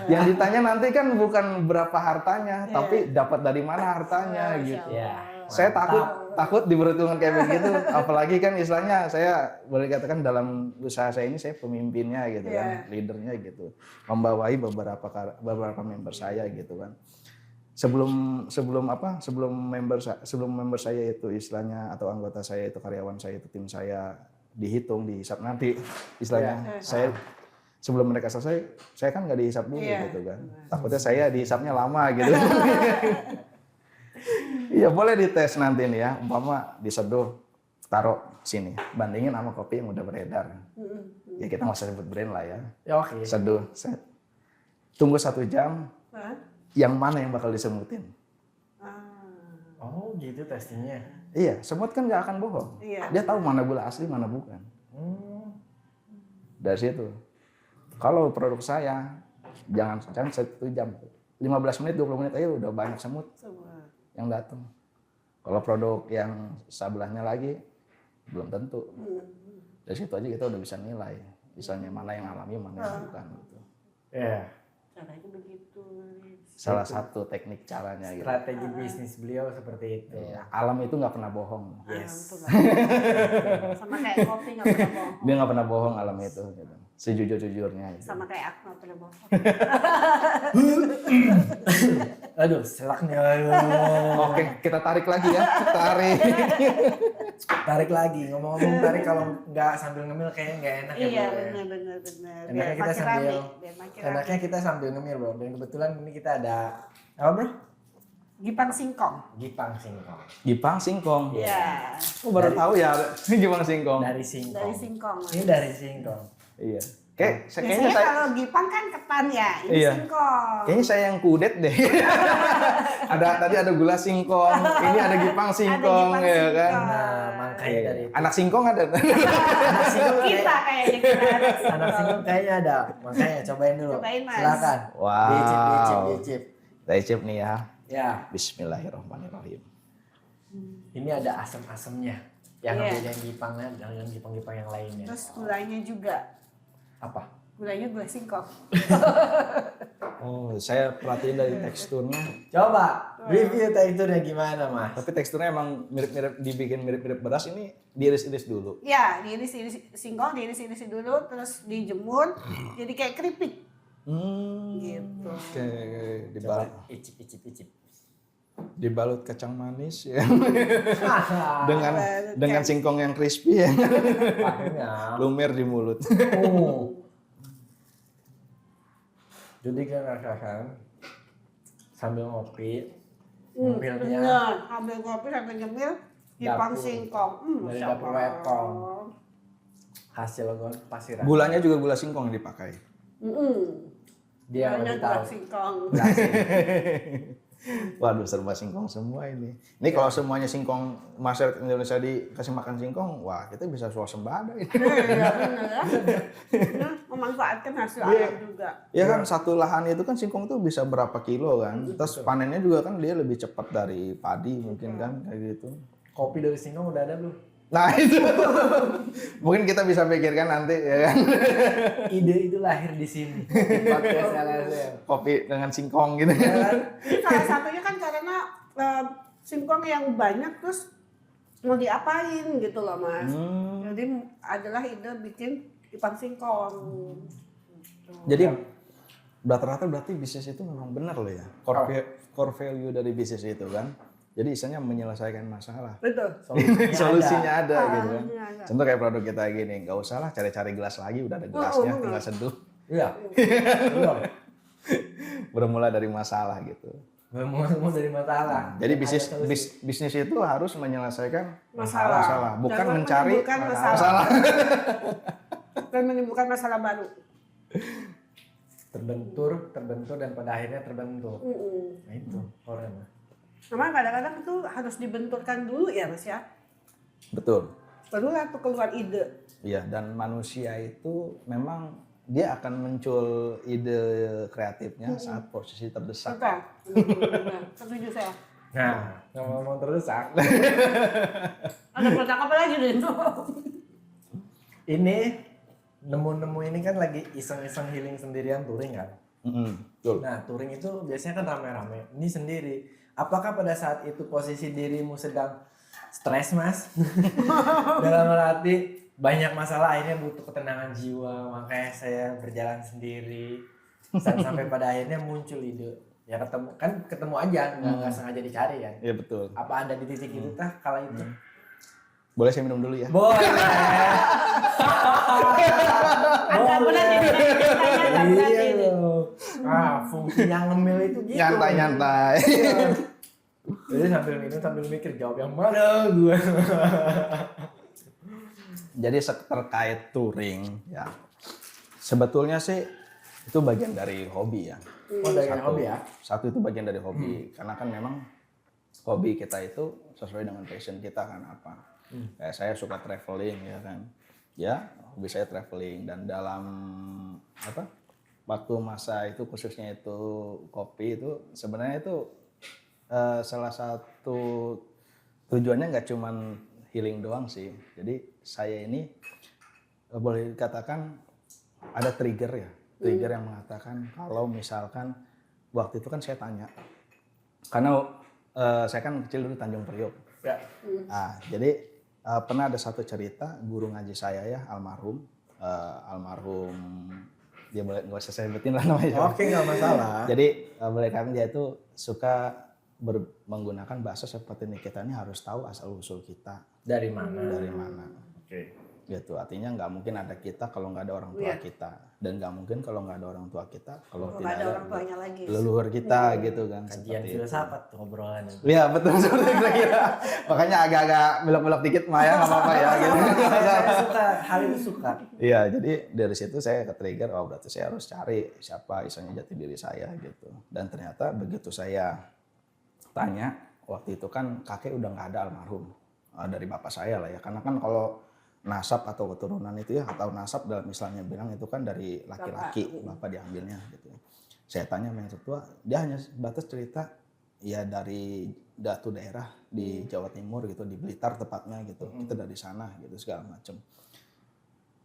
Yang ditanya nanti kan bukan berapa hartanya, tapi dapat dari mana hartanya gitu. Saya takut takut diperhitungkan kayak begitu. Apalagi kan istilahnya saya boleh katakan dalam usaha saya ini saya pemimpinnya gitu kan, leadernya gitu, membawai beberapa member saya gitu kan. Sebelum member saya itu istilahnya atau anggota saya itu karyawan saya itu tim saya dihitung dihisap nanti istilahnya saya sebelum mereka selesai saya kan nggak dihisap dulu gitu kan, takutnya saya dihisapnya lama gitu. Iya boleh dites nanti nih ya, umpama diseduh taruh sini bandingin sama kopi yang udah beredar. Ya kita nggak usah sebut brand lah ya. Oke. Seduh set. Tunggu 1 jam, yang mana yang bakal disemutin. Oh gitu testingnya. Iya, semut kan nggak akan bohong. Dia tahu mana gula asli mana bukan. Dari situ. Kalau produk saya jangan 1 jam, 15 menit 20 menit aja udah banyak semut yang datang. Kalau produk yang sebelahnya lagi belum tentu. Dari situ aja kita udah bisa nilai, misalnya mana yang alami, mana yang bukan. Gitu. Iya. Caranya begitu. Salah satu teknik caranya. Strategi bisnis beliau seperti itu. Iya, alam itu nggak pernah bohong. Yes. Sama kayak kopi nggak pernah bohong. Dia nggak pernah bohong alam itu. Gitu. Sejujur-jujurnya. Gitu. Sama kayak aku nggak pernah bohong. Aduh, selaknya. Oke, kita tarik lagi ya. Tarik lagi. Ngomong-ngomong tarik kalau nggak sambil ngemil kayaknya nggak enak ya. Iya, Bro, ya. benar. Enaknya kita sambil kita sambil ngemil bro. Dan kebetulan ini kita ada apa bro? Gipang singkong. Gipang singkong. Gipang singkong. Iya. Oh, baru tahu ya Gipang singkong. Dari singkong. Dari singkong. Ini dari singkong. Iya. Kayaknya Biasanya kalau gipang kan ketan ya, ini Iya. singkong. Kayaknya saya yang kudet deh. Tadi ada gula singkong, ini ada gipang singkong Gipang ya kan. singkong. Nah, makanya dari itu. Anak singkong ada. Anak singkong Kita kayaknya kita anak singkong kayaknya ada. Makanya cobain dulu. Cobain, Mas. Silakan. Wow. Dicip. Saya icip nih ya. Ya, Bismillahirrahmanirrahim. ini ada asam-asamnya. Yang Iya. bedain gipangnya dengan gipang-gipang yang lainnya. Terus gulanya juga. Apa? Gulanya gula singkong. Oh, saya perhatiin dari teksturnya. Coba review teksturnya gimana mas? Tapi teksturnya emang dibikin mirip-mirip beras, ini diiris-iris dulu. Ya, diiris-iris singkong, diiris-iris dulu, terus dijemur, jadi kayak keripik. Gitu. Oke, Coba icip. dibalut kacang manis ya. Ah, dengan singkong yang crispy ya. makanya. Lumer di mulut. Jadi kan rasakan sambil ngopi, ngemilnya Bener, ambil kopi sambil nyemil, gipang Dapur. singkong. Dari Siapa? dapur Wetong. Hasil pasiran. Gulanya juga gula singkong yang dipakai. Dia yang Gulanya lebih gula tahu. singkong. Waduh, serba singkong semua ini. Ini kalau semuanya singkong, masyarakat Indonesia dikasih makan singkong, wah kita bisa swasembada ini. Iya, bener ya. Nah, memanfaatkan hasil alam juga. Ya kan satu lahan itu kan singkong tuh bisa berapa kilo kan. Terus panennya juga kan dia lebih cepat dari padi mungkin kan kayak gitu. Kopi dari singkong udah ada belum? Nah itu mungkin kita bisa pikirkan nanti ya kan. Ide itu lahir di sini. Di podcast LSM. Kopi dengan singkong gitu. Ini salah satunya kan karena singkong yang banyak terus mau diapain gitu loh mas. Jadi adalah ide bikin gipang singkong. Jadi rata-rata berarti bisnis itu memang benar loh ya. Core value dari bisnis itu kan. Jadi istilahnya menyelesaikan masalah. Betul. Solusinya ada gitu kan. Solusinya ada. Contoh kayak produk kita gini, nggak usah lah cari-cari gelas lagi, udah ada gelasnya, tinggal seduh. Iya. Belum. Bermula dari masalah gitu. Semua dari masalah. Jadi bisnis itu harus menyelesaikan Masalah. bukan Jangan mencari menimbulkan masalah. Dan menimbulkan masalah baru. Terbentur dan pada akhirnya terbentuk. Nah itu orang. Memang kadang-kadang itu harus dibenturkan dulu ya mas ya. Betul. Barulah tuh keluar ide. Iya, dan manusia itu memang dia akan muncul ide kreatifnya saat posisi terdesak. Betul. Benar. Setuju saya. Nah, ngomong terdesak. Ada produk apa lagi deh itu? Ini nemu ini kan lagi iseng-iseng healing sendirian touring kan. Betul. Nah touring itu biasanya kan rame-rame. Ini sendiri. Apakah pada saat itu posisi dirimu sedang Stres mas. Dalam arti banyak masalah, akhirnya butuh ketenangan jiwa, makanya saya berjalan sendiri. Sampai pada akhirnya muncul ide. Ya ketemu aja, nggak sengaja dicari kan. Iya betul. Apa Anda di titik itu tah kala itu? Boleh saya minum dulu ya? Boleh. Agak berat ini. Agak berat Iya ini. loh. Fungsi yang ngemil itu gitu. Nyantai-nyantai. Jadi sambil minum sambil mikir jawab yang mana gue. Jadi terkait touring ya. Sebetulnya sih itu bagian dari hobi ya. Oh dari hobi ya? Satu itu bagian dari hobi. Karena kan memang hobi kita itu sesuai dengan passion kita kan apa. Kayak saya suka traveling ya kan. Ya, hobi saya traveling dan dalam waktu masa itu khususnya itu kopi itu sebenarnya itu salah satu tujuannya nggak cuman healing doang sih. Jadi saya ini boleh dikatakan ada trigger ya. Trigger yang mengatakan kalau misalkan waktu itu kan saya tanya. Karena saya kan kecil dulu Tanjung Priok. Ya. Nah, jadi pernah ada satu cerita guru ngaji saya ya almarhum dia boleh nggak usah saya sebutin lah namanya. Oke nggak masalah. Jadi boleh kan dia itu suka menggunakan bahasa seperti ini, kita ini harus tahu asal usul kita Dari mana? dari mana. Oke. Gitu artinya nggak mungkin ada kita kalau nggak ada orang tua kita, dan nggak mungkin kalau nggak ada orang tua kita kalau tidak ada ada orang tuanya lagi. leluhur kita gitu kan. Kajian seperti itu. filsafat tuh obrolannya. Iya betul seperti kira-kira. Makanya agak-agak belok-belok dikit mah ya nggak apa-apa ya. Gitu. Saya suka hal itu suka. Iya jadi dari situ saya ke-trigger, oh berarti saya harus cari siapa istilahnya jati diri saya gitu. Dan ternyata begitu saya tanya, waktu itu kan kakek udah nggak ada almarhum dari bapak saya lah ya. Karena kan kalau nasab atau keturunan itu ya, atau nasab dalam istilahnya bilang itu kan dari laki-laki, bapak diambilnya gitu. Saya tanya sama yang tertua, dia hanya batas cerita ya dari satu daerah di Jawa Timur gitu, di Blitar tepatnya gitu, kita dari sana gitu segala macam.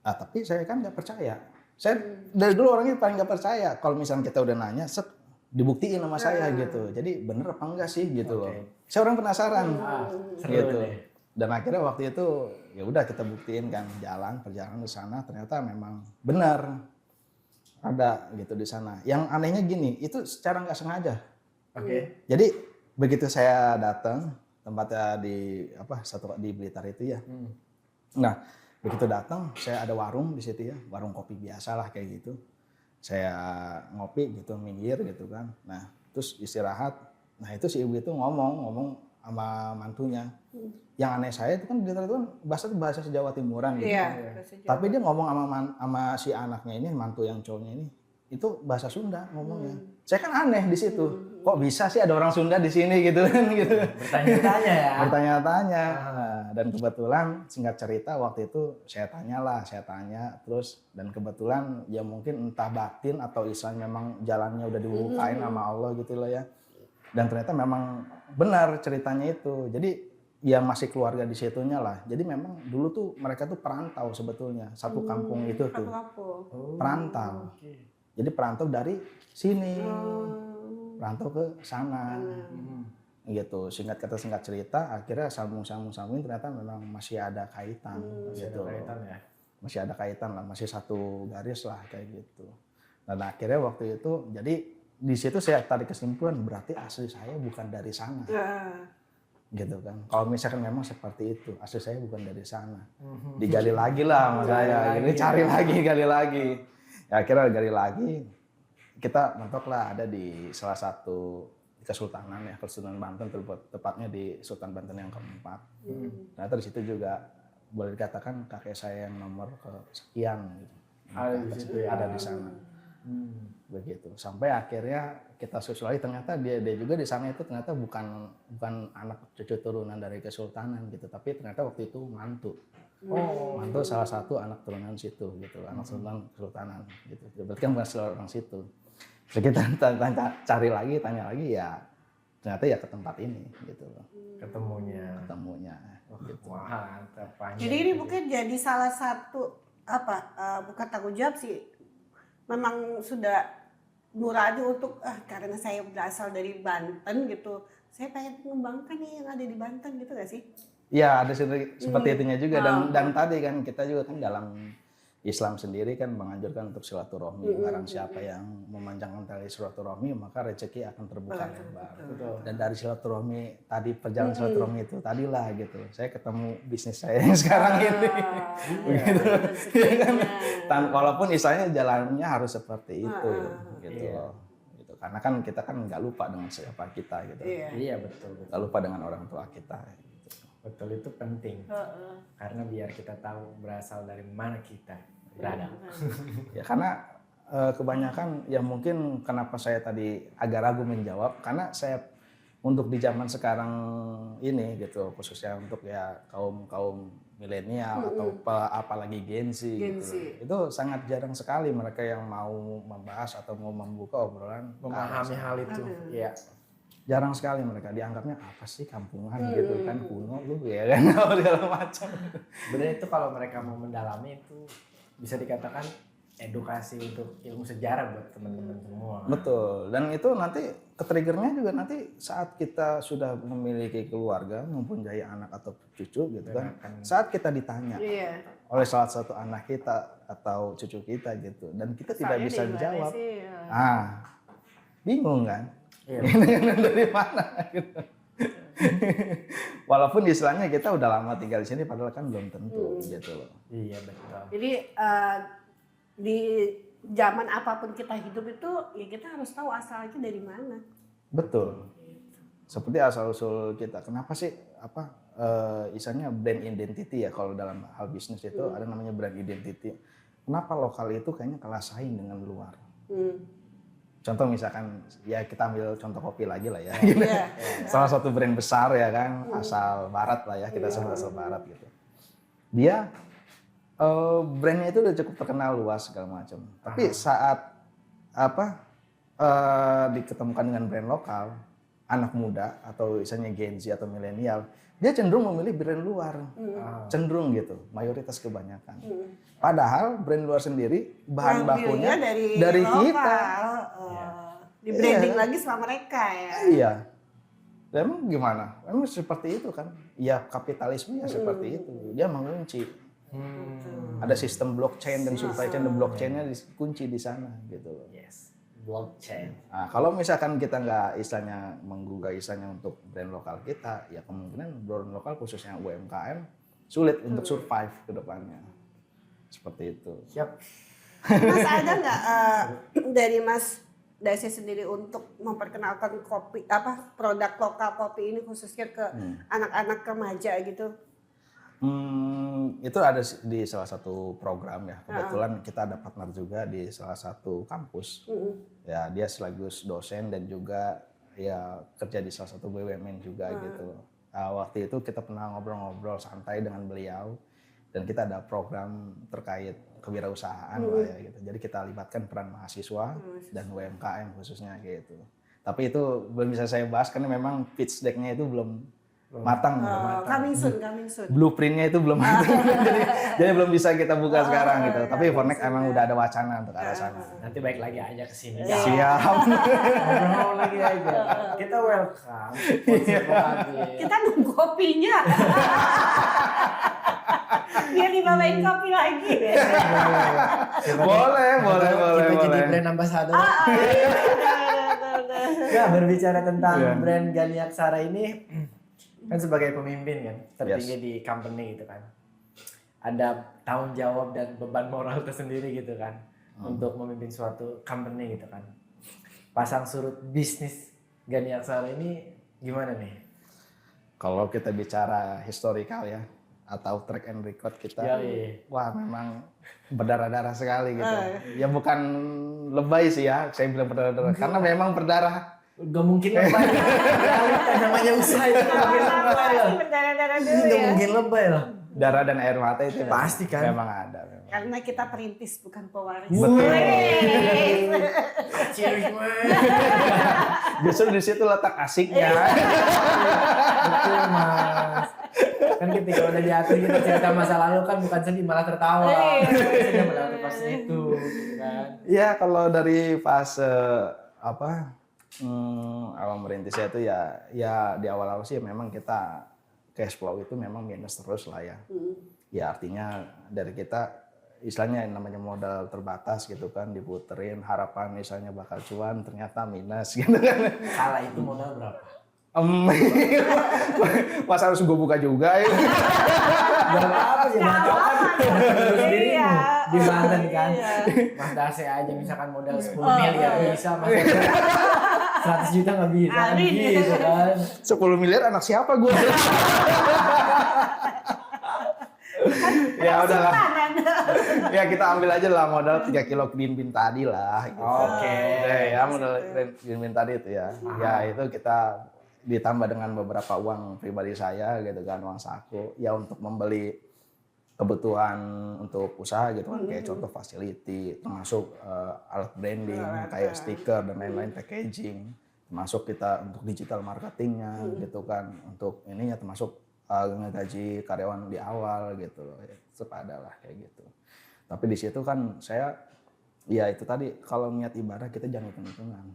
Ah tapi saya kan nggak percaya. Saya dari dulu orangnya paling nggak percaya. Kalau misalnya kita udah nanya, dibuktiin sama saya gitu. Jadi bener apa enggak sih gitu loh. Saya orang penasaran gitu. Dan akhirnya waktu itu ya udah kita buktiin kan perjalanan ke sana, ternyata memang benar ada gitu di sana. Yang anehnya gini, itu secara nggak sengaja. Oke. Jadi begitu saya datang tempatnya di Blitar itu ya. Nah begitu datang saya ada warung di situ ya, warung kopi biasa lah kayak gitu. Saya ngopi gitu minggir gitu kan. Nah terus istirahat. Nah itu si ibu itu ngomong sama mantunya. Yang aneh saya itu kan di Blitar itu kan bahasa Jawa Timuran gitu. Iya, Tapi dia ngomong sama si anaknya ini, mantu yang cowoknya ini, itu bahasa Sunda ngomongnya. Saya kan aneh di situ. Kok bisa sih ada orang Sunda di sini gitu kan gitu. Bertanya-tanya ya. Bertanya-tanya. Nah, dan kebetulan singkat cerita waktu itu saya tanya terus, dan kebetulan ya mungkin entah batin atau istilahnya memang jalannya udah dibukain sama Allah gitu loh ya. Dan ternyata memang benar ceritanya itu. Jadi ya masih keluarga di situnya lah. Jadi memang dulu tuh mereka tuh perantau sebetulnya. Satu kampung itu tuh. Perantau. Jadi perantau dari sini. Perantau ke sana. Gitu. Singkat cerita akhirnya sambung ternyata memang masih ada kaitan gitu. Masih ada kaitan lah, masih satu garis lah kayak gitu. Dan akhirnya waktu itu jadi di situ saya tarik kesimpulan berarti asli saya bukan dari sana. Gitu kan. Kalau misalkan memang seperti itu, asli saya bukan dari sana. Digali lagi lah sama saya, gali lagi. Ya akhirnya gali lagi, kita mentok lah ada di salah satu kesultanan ya, Kesultanan Banten, tepatnya di Sultan Banten yang keempat. Nah dari situ juga boleh dikatakan kakek saya yang nomor kesekian gitu. Ada di sana. Begitu. Sampai akhirnya kita susul lagi, ternyata dia juga di sana itu ternyata bukan anak cucu turunan dari kesultanan gitu, tapi ternyata waktu itu mantu. Mantu salah satu anak turunan situ gitu, anak kesultanan gitu. Berarti kan bukan orang situ. Terus kita tanya lagi ya ternyata ya ke tempat ini gitu loh. Ketemunya. Gitu. Wah, jadi ini mungkin jadi salah satu bukan tanggung jawab sih. Memang sudah nurani untuk karena saya berasal dari Banten gitu, saya pengen mengembangkan nih yang ada di Banten gitu gak sih? Iya, ada seperti itunya juga dan tadi kan kita juga kan dalam Islam sendiri kan menganjurkan untuk silaturahmi. Barang siapa yang memanjangkan tali silaturahmi maka rezeki akan terbuka lebar. Dan dari silaturahmi tadi perjalanan silaturahmi itu tadilah gitu. Saya ketemu bisnis saya yang sekarang ini. Begitu. Walaupun istilahnya jalannya harus seperti itu gitu loh. Gitu. Karena kan kita kan nggak lupa dengan siapa kita gitu. Iya betul. Nggak lupa dengan orang tua kita. Betul, itu penting. Karena biar kita tahu berasal dari mana kita berada. Ya karena kebanyakan ya mungkin kenapa saya tadi agak ragu menjawab karena saya untuk di zaman sekarang ini gitu khususnya untuk ya kaum milenial atau apalagi Gen Z gitu. Itu sangat jarang sekali mereka yang mau membahas atau mau membuka obrolan Memahami hal itu. Iya. Jarang sekali mereka dianggapnya apa sih kampungan gitu kan kuno lu ya kan segala macam. Sebenarnya itu kalau mereka mau mendalami itu bisa dikatakan edukasi untuk ilmu sejarah buat teman-teman semua. Betul. Dan itu nanti ketriggernya juga nanti saat kita sudah memiliki keluarga, mempunyai anak atau cucu gitu kan. Saat kita ditanya oleh salah satu anak kita atau cucu kita gitu dan kita tidak bisa dijawab. Bingung kan? Dari mana gitu. Walaupun istilahnya kita udah lama tinggal di sini padahal kan belum tentu gitu loh. Iya betul. Jadi di zaman apapun kita hidup itu ya kita harus tahu asalnya dari mana. Betul. Seperti asal usul kita. Kenapa sih istilahnya brand identity ya kalau dalam hal bisnis itu ada namanya brand identity. Kenapa lokal itu kayaknya kalah saing dengan luar? Contoh misalkan ya kita ambil contoh kopi lagi lah ya. Salah satu brand besar ya kan asal barat lah ya kita sebut asal barat gitu. Dia brandnya itu udah cukup terkenal luas segala macam. Tapi saat diketemukan dengan brand lokal anak muda atau misalnya Gen Z atau milenial dia cenderung memilih brand luar. Cenderung gitu mayoritas kebanyakan. Padahal brand luar sendiri bahan bakunya dari kita. Di branding lagi sama mereka ya. Iya. Emang gimana? Emang seperti itu kan? Ya kapitalisme ya seperti itu. Dia mengunci. Ada sistem blockchain dan supply chain dan blockchainnya dikunci di sana gitu loh. Yes. Blockchain. Nah, kalau misalkan kita nggak istilahnya menggugah istilahnya untuk brand lokal kita, ya kemungkinan brand lokal khususnya UMKM sulit untuk survive ke depannya. Seperti itu. Siap. Mas ada nggak dari Mas Daisy sendiri untuk memperkenalkan kopi produk lokal kopi ini khususnya ke anak-anak remaja gitu? Itu ada di salah satu program ya. Kebetulan kita ada partner juga di salah satu kampus. Ya dia sekaligus dosen dan juga ya kerja di salah satu BUMN juga gitu. Waktu itu kita pernah ngobrol-ngobrol santai dengan beliau dan kita ada program terkait kewirausahaan lah ya gitu. Jadi kita libatkan peran mahasiswa dan UMKM khususnya gitu. Tapi itu belum bisa saya bahas karena memang pitch deck-nya itu belum matang. Coming soon. Blueprint-nya itu belum matang. jadi belum bisa kita buka sekarang gitu. Tapi for next emang udah ada wacana untuk arah sana. Nanti balik lagi aja ke sini. Siap. Ngobrol lagi aja. Kita welcome. Kita nunggu kopinya. Biar dibawain kopi lagi. Boleh. Kita jadi brand ambassador. Ya, berbicara tentang brand Gani Aksara ini kan sebagai pemimpin kan tertinggi di company gitu kan. Ada tanggung jawab dan beban moral tersendiri gitu kan untuk memimpin suatu company gitu kan. Pasang surut bisnis Gani Aksara ini gimana nih? Kalau kita bicara historical ya atau track and record kita, wah memang berdarah-darah sekali gitu. Ya bukan lebay sih ya, saya bilang berdarah-darah karena memang berdarah. Gak mungkin lebay. Namanya usaha itu gak mungkin lebay lah. Berdarah-darah dulu Gak ya. mungkin lebay lah. Darah dan air mata itu pasti kan. Memang ada. Memang. Karena kita perintis bukan pewaris. Betul. Cheers man. Justru di situ letak asiknya. Betul mas. Kan ketika udah diatur kita cerita masa lalu kan bukan sedih malah tertawa. Sedih melewati fase itu kan. Iya kalau dari fase awal merintisnya itu ya di awal-awal sih memang kita cash flow itu memang minus terus lah ya. Ya artinya dari kita istilahnya yang namanya modal terbatas gitu kan, diputerin harapan misalnya bakal cuan ternyata minus gitu kan. Kala itu modal berapa? Masa harus gue buka juga ya? Gak apa-apa sih, Mas Cok kan sendiri Iya. di Banten kan. Iya. Mas Dase aja misalkan modal 10 miliar bisa, Mas Dase 100 juta nggak bisa kan gitu kan. 10 miliar anak siapa gue? Ya udahlah. Ya kita ambil aja lah modal 3 kilo green bean tadi lah. Gitu. Oke. Ya modal green bean tadi itu ya. Ya itu kita ditambah dengan beberapa uang pribadi saya gitu kan, uang saku. Ya untuk membeli kebutuhan untuk usaha gitu kan, kayak contoh facility, termasuk alat branding, kayak stiker dan lain-lain, packaging. Termasuk kita untuk digital marketingnya gitu kan, untuk ininya termasuk ngegaji karyawan di awal gitu loh, sepada lah kayak gitu. Tapi di situ kan saya, ya itu tadi kalau niat ibadah kita jangan hitung-hitungan.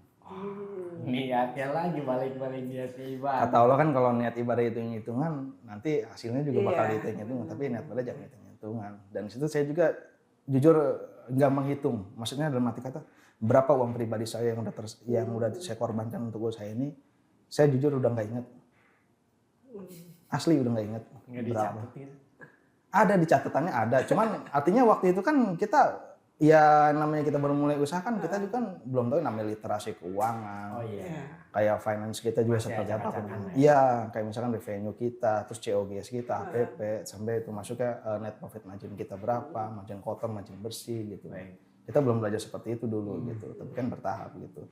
Niatnya lagi balik-balik niat ibadah. Kata Allah kan kalau niat ibadah hitung-hitungan nanti hasilnya juga bakal hitung-hitungan, tapi niat ibadah jangan hitung-hitungan. Dan di situ saya juga jujur nggak menghitung, maksudnya dalam arti kata berapa uang pribadi saya yang udah saya korbankan untuk usaha ini, saya jujur udah nggak inget. Asli udah nggak inget berapa. Ada di catatannya ada, cuman artinya waktu itu kan kita ya namanya kita baru mulai usaha kan kita juga kan belum tahu namanya literasi keuangan. Oh iya. Kayak finance kita juga seperti apa. Iya, kayak misalkan revenue kita, terus COGS kita, APP, sampai itu masuknya net profit margin kita berapa, margin kotor, margin bersih gitu. Kita belum belajar seperti itu dulu gitu, tapi kan bertahap gitu.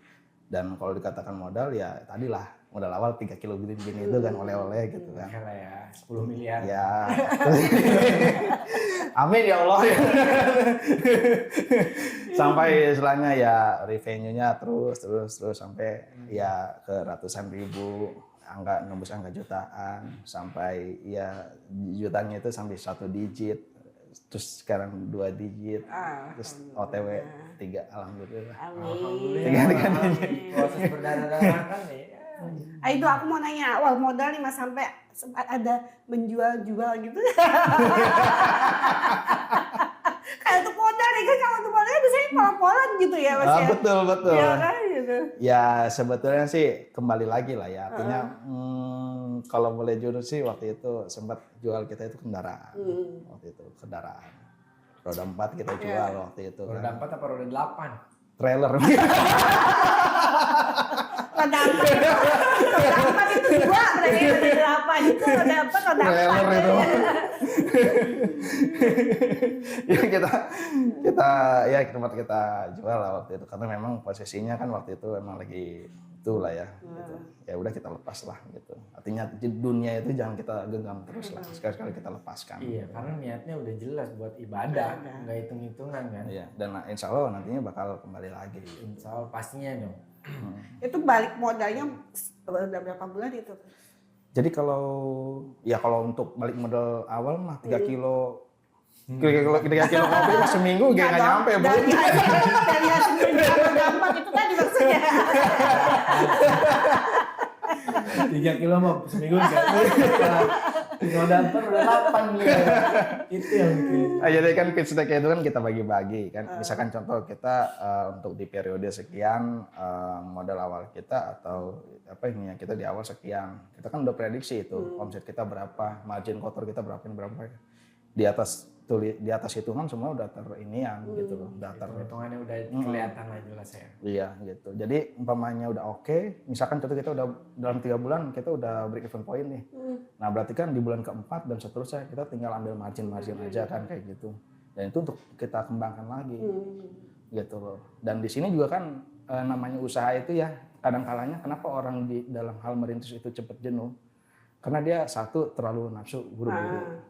Dan kalau dikatakan modal ya tadilah modal awal 3 kilo gini itu kan oleh-oleh gitu kan. Ya 10 miliar. Ya. Amin ya Allah ya. Sampai istilahnya ya revenue-nya terus sampai ya ke ratusan ribu, nembus angka jutaan, sampai ya jutanya itu sampai 1 digit. Terus sekarang 2 digit, terus OTW 3, alhamdulillah. Amin. Proses berdarah-darah kan ya. Itu aku mau nanya, awal modal nih Mas sampai sempat ada menjual-jual gitu. Kayak untuk modal nih kan, kalau untuk modalnya biasanya pola-polan gitu ya Mas ya. Betul. Ya kan gitu. Ya sebetulnya sih kembali lagi lah ya, artinya kalau boleh jujur sih waktu itu sempat jual kita itu kendaraan. Waktu itu kendaraan. Roda 4 kita jual waktu itu. Roda 4 apa roda 8? Trailer. Roda 4 itu 2, berarti roda 8 itu roda 4, roda 4. Trailer itu. Ya kita tempat kita jual lah waktu itu, karena memang posisinya kan waktu itu memang lagi itulah ya gitu. Ya udah kita lepas lah gitu, artinya dunia itu jangan kita genggam terus lah, sekali-sekali kita lepaskan. Iya, karena niatnya udah jelas buat ibadah, nggak hitung-hitungan kan. Iya, dan insya Allah nantinya bakal kembali lagi. Insya Allah pastinya dong. Itu balik modalnya udah berapa bulan itu? Jadi kalau untuk balik modal awal mah 3 kilo 3 kilo kopi mah seminggu nggak nyampe, Bu. Dari hasil gampang itu tadi maksudnya. 3 kilo mah seminggu enggak. Roda 4 roda 8 gitu. Itu yang bikin. Jadi kan pitch deck itu kan kita bagi-bagi kan. Misalkan contoh kita untuk di periode sekian modal awal kita atau kita di awal sekian. Kita kan udah prediksi itu omset kita berapa, margin kotor kita berapa. Di atas hitungan semua udah terinian gitu loh, udah hitungannya udah kelihatan lah jelas ya. Iya gitu. Jadi umpamanya udah oke, misalkan contoh kita udah dalam 3 bulan kita udah break even point nih. Nah berarti kan di bulan keempat dan seterusnya kita tinggal ambil margin aja kan kayak gitu. Dan itu untuk kita kembangkan lagi gitu loh. Dan di sini juga kan namanya usaha itu ya kadang-kalanya kenapa orang di dalam hal merintis itu cepat jenuh? Karena dia satu terlalu nafsu buru-buru.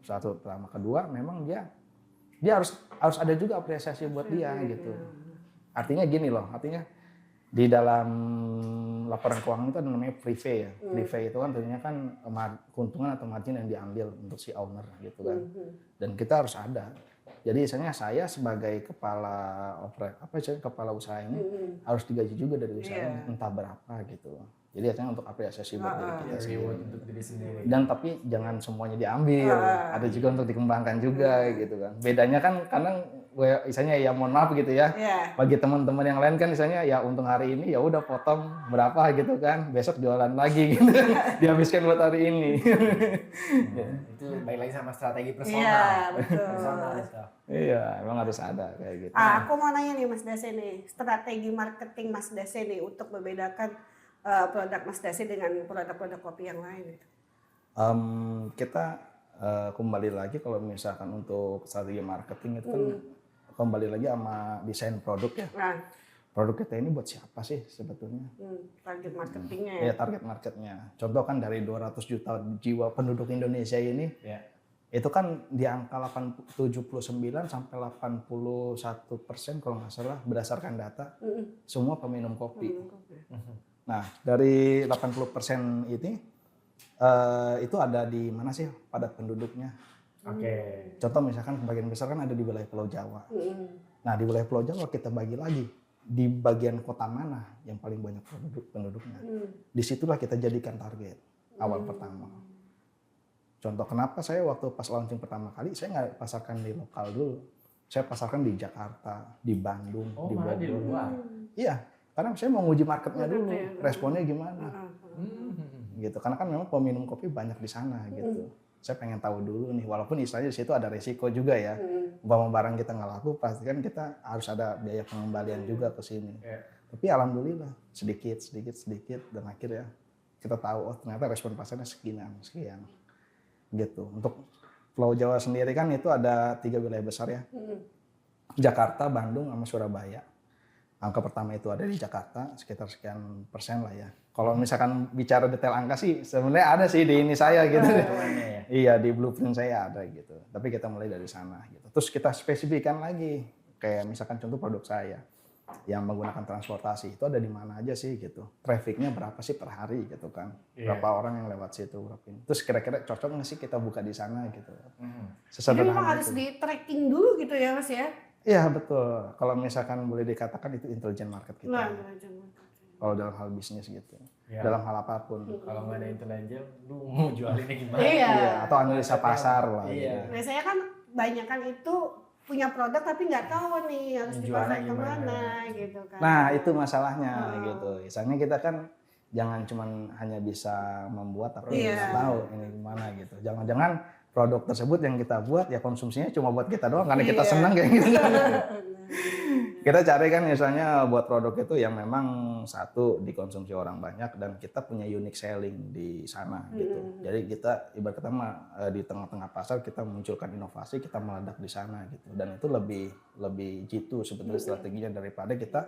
Satu pertama, kedua memang dia harus ada juga apresiasi buat dia gitu. Artinya gini loh, artinya di dalam laporan keuangan itu ada namanya prive ya. Prive itu kan tentunya kan keuntungan atau margin yang diambil untuk si owner gitu kan. Dan kita harus ada Jadi misalnya saya sebagai kepala usaha ini harus digaji juga dari usaha entah berapa gitu. Jadi artinya untuk apresiasi buat diri kita sendiri. Reward untuk diri sendiri. Dan tapi jangan semuanya diambil, ada juga untuk dikembangkan juga gitu kan. Bedanya kan kadang misalnya ya mohon maaf gitu ya. Bagi teman-teman yang lain kan misalnya ya untung hari ini ya udah potong berapa gitu kan, besok jualan lagi gitu. Dihabiskan buat hari ini. Itu baik lagi sama strategi personal. Iya, betul. Personal itu. Iya, emang harus ada kayak gitu. Aku mau nanya nih Mas Dase nih, strategi marketing Mas Dase nih untuk membedakan produk Mas Dase dengan produk-produk kopi yang lain gitu. Kita kembali lagi kalau misalkan untuk strategi marketing itu kan kembali lagi sama desain produk ya. Nah, Produk kita ini buat siapa sih sebetulnya? target marketingnya ya. Ya target marketnya. Contoh kan dari 200 juta jiwa penduduk Indonesia ini, itu kan di angka 79 sampai 81% kalau nggak salah berdasarkan data, semua peminum kopi. Nah dari 80% ini, itu ada di mana sih padat penduduknya? Contoh misalkan sebagian besar kan ada di wilayah Pulau Jawa. Nah di wilayah Pulau Jawa kita bagi lagi di bagian kota mana yang paling banyak penduduknya. Disitulah kita jadikan target awal pertama. Contoh kenapa saya waktu pas launching pertama kali saya nggak pasarkan di lokal dulu, saya pasarkan di Jakarta, di Bandung, di Bogor. Di luar. Iya, karena saya mau nguji marketnya dulu, responnya gimana. Gitu, karena kan memang peminum kopi banyak di sana gitu. Saya pengen tahu dulu nih, walaupun istilahnya di situ ada resiko juga ya. Umpama barang kita nggak laku, pasti kan kita harus ada biaya pengembalian juga ke sini. Tapi alhamdulillah sedikit, dan akhirnya kita tahu oh ternyata respon pasarnya sekian. Gitu. Untuk Pulau Jawa sendiri kan itu ada 3 wilayah besar ya. Jakarta, Bandung, sama Surabaya. Angka pertama itu ada di Jakarta, sekitar sekian persen lah ya. Kalau misalkan bicara detail angka sih sebenarnya ada sih di ini saya gitu. Iya, di blueprint saya ada gitu. Tapi kita mulai dari sana gitu. Terus kita spesifikkan lagi. Kayak misalkan contoh produk saya yang menggunakan transportasi itu ada di mana aja sih gitu. Trafficnya berapa sih per hari gitu kan. Berapa orang yang lewat situ. Terus kira-kira cocok nggak sih kita buka di sana gitu. Jadi memang harus di tracking dulu gitu ya Mas ya? Iya betul. Kalau misalkan boleh dikatakan itu intelligent market kita. Kalau dalam hal bisnis gitu, dalam hal apapun. Kalau nggak ada intelijen, lu mau jualinnya gimana? Iya. Atau analisa pasar lah. Iya. Biasanya kan banyak kan itu punya produk tapi nggak tahu nih harus dipasar kemana gitu kan. Nah itu masalahnya gitu. Misalnya kita kan jangan cuman hanya bisa membuat tapi nggak tahu ini gimana gitu. Jangan-jangan produk tersebut yang kita buat ya konsumsinya cuma buat kita doang karena kita senang kayak gitu. Kita cari kan misalnya buat produk itu yang memang satu dikonsumsi orang banyak dan kita punya unique selling di sana gitu. Jadi kita ibarat kata di tengah-tengah pasar kita munculkan inovasi, kita meledak di sana gitu. Dan itu lebih jitu sebetulnya strateginya daripada kita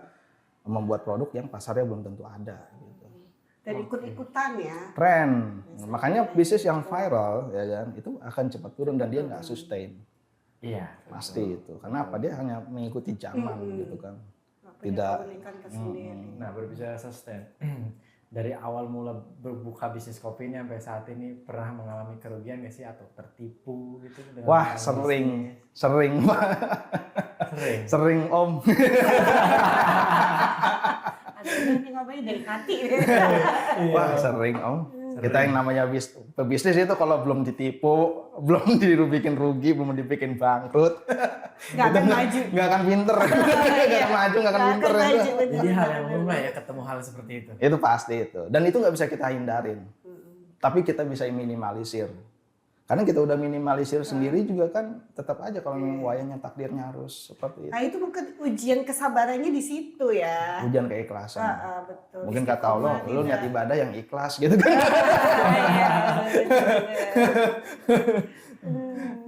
membuat produk yang pasarnya belum tentu ada gitu. Dan ikut-ikutan ya. Tren. Makanya bisnis yang viral ya kan itu akan cepat turun dan dia nggak sustain. Iya, pasti itu. Karena apa? Dia hanya mengikuti zaman gitu kan. Tidak. Nah, berbicara sustain. Dari awal mula berbuka bisnis kopi ini sampai saat ini pernah mengalami kerugian nggak sih atau tertipu gitu? Wah, sering Pak. Sering Om. Ada ngomongnya dari hati. Wah, sering Om. Kita yang namanya pebisnis itu kalau belum ditipu, belum dibikin rugi, belum dibikin bangkrut, nggak akan maju. Nggak akan pinter. Nggak akan maju, nggak akan pinter. Jadi hal yang lumrah ya ketemu hal seperti itu. Itu pasti itu. Dan itu nggak bisa kita hindarin. Tapi kita bisa minimalisir. Karena kita udah minimalisir sendiri juga kan tetap aja kalau memang wayangnya takdirnya harus seperti itu. Nah itu mungkin ujian kesabarannya di situ ya. Ujian keikhlasan. Betul. Mungkin kata Allah, lu niat ibadah yang ikhlas gitu kan.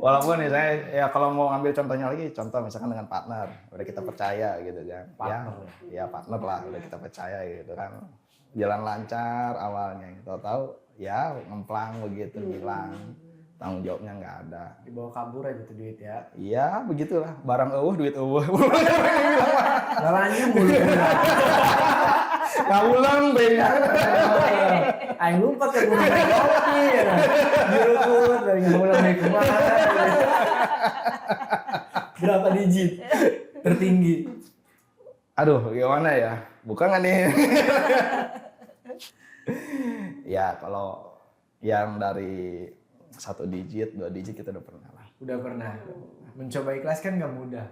Walaupun nih saya ya kalau mau ngambil contohnya lagi, contoh misalkan dengan partner, udah kita percaya gitu kan. Ya partner lah, udah kita percaya gitu kan. Jalan lancar awalnya, tahu-tahu ya ngemplang begitu hilang. Tanggung jawabnya nggak ada. Dibawa kabur aja tuh duit ya. Iya, begitulah. Barang duit eueuh. Lalanya mulu. Nggak ulang benya. Aing lupa ke gunung kopi. Jurut dari ngulang dari kemana. Berapa digit tertinggi? Aduh, gimana ya? Bukan nggak nih? Ya kalau yang dari 1 digit, 2 digit kita udah pernah lah. Udah pernah. Mencoba ikhlas kan nggak mudah.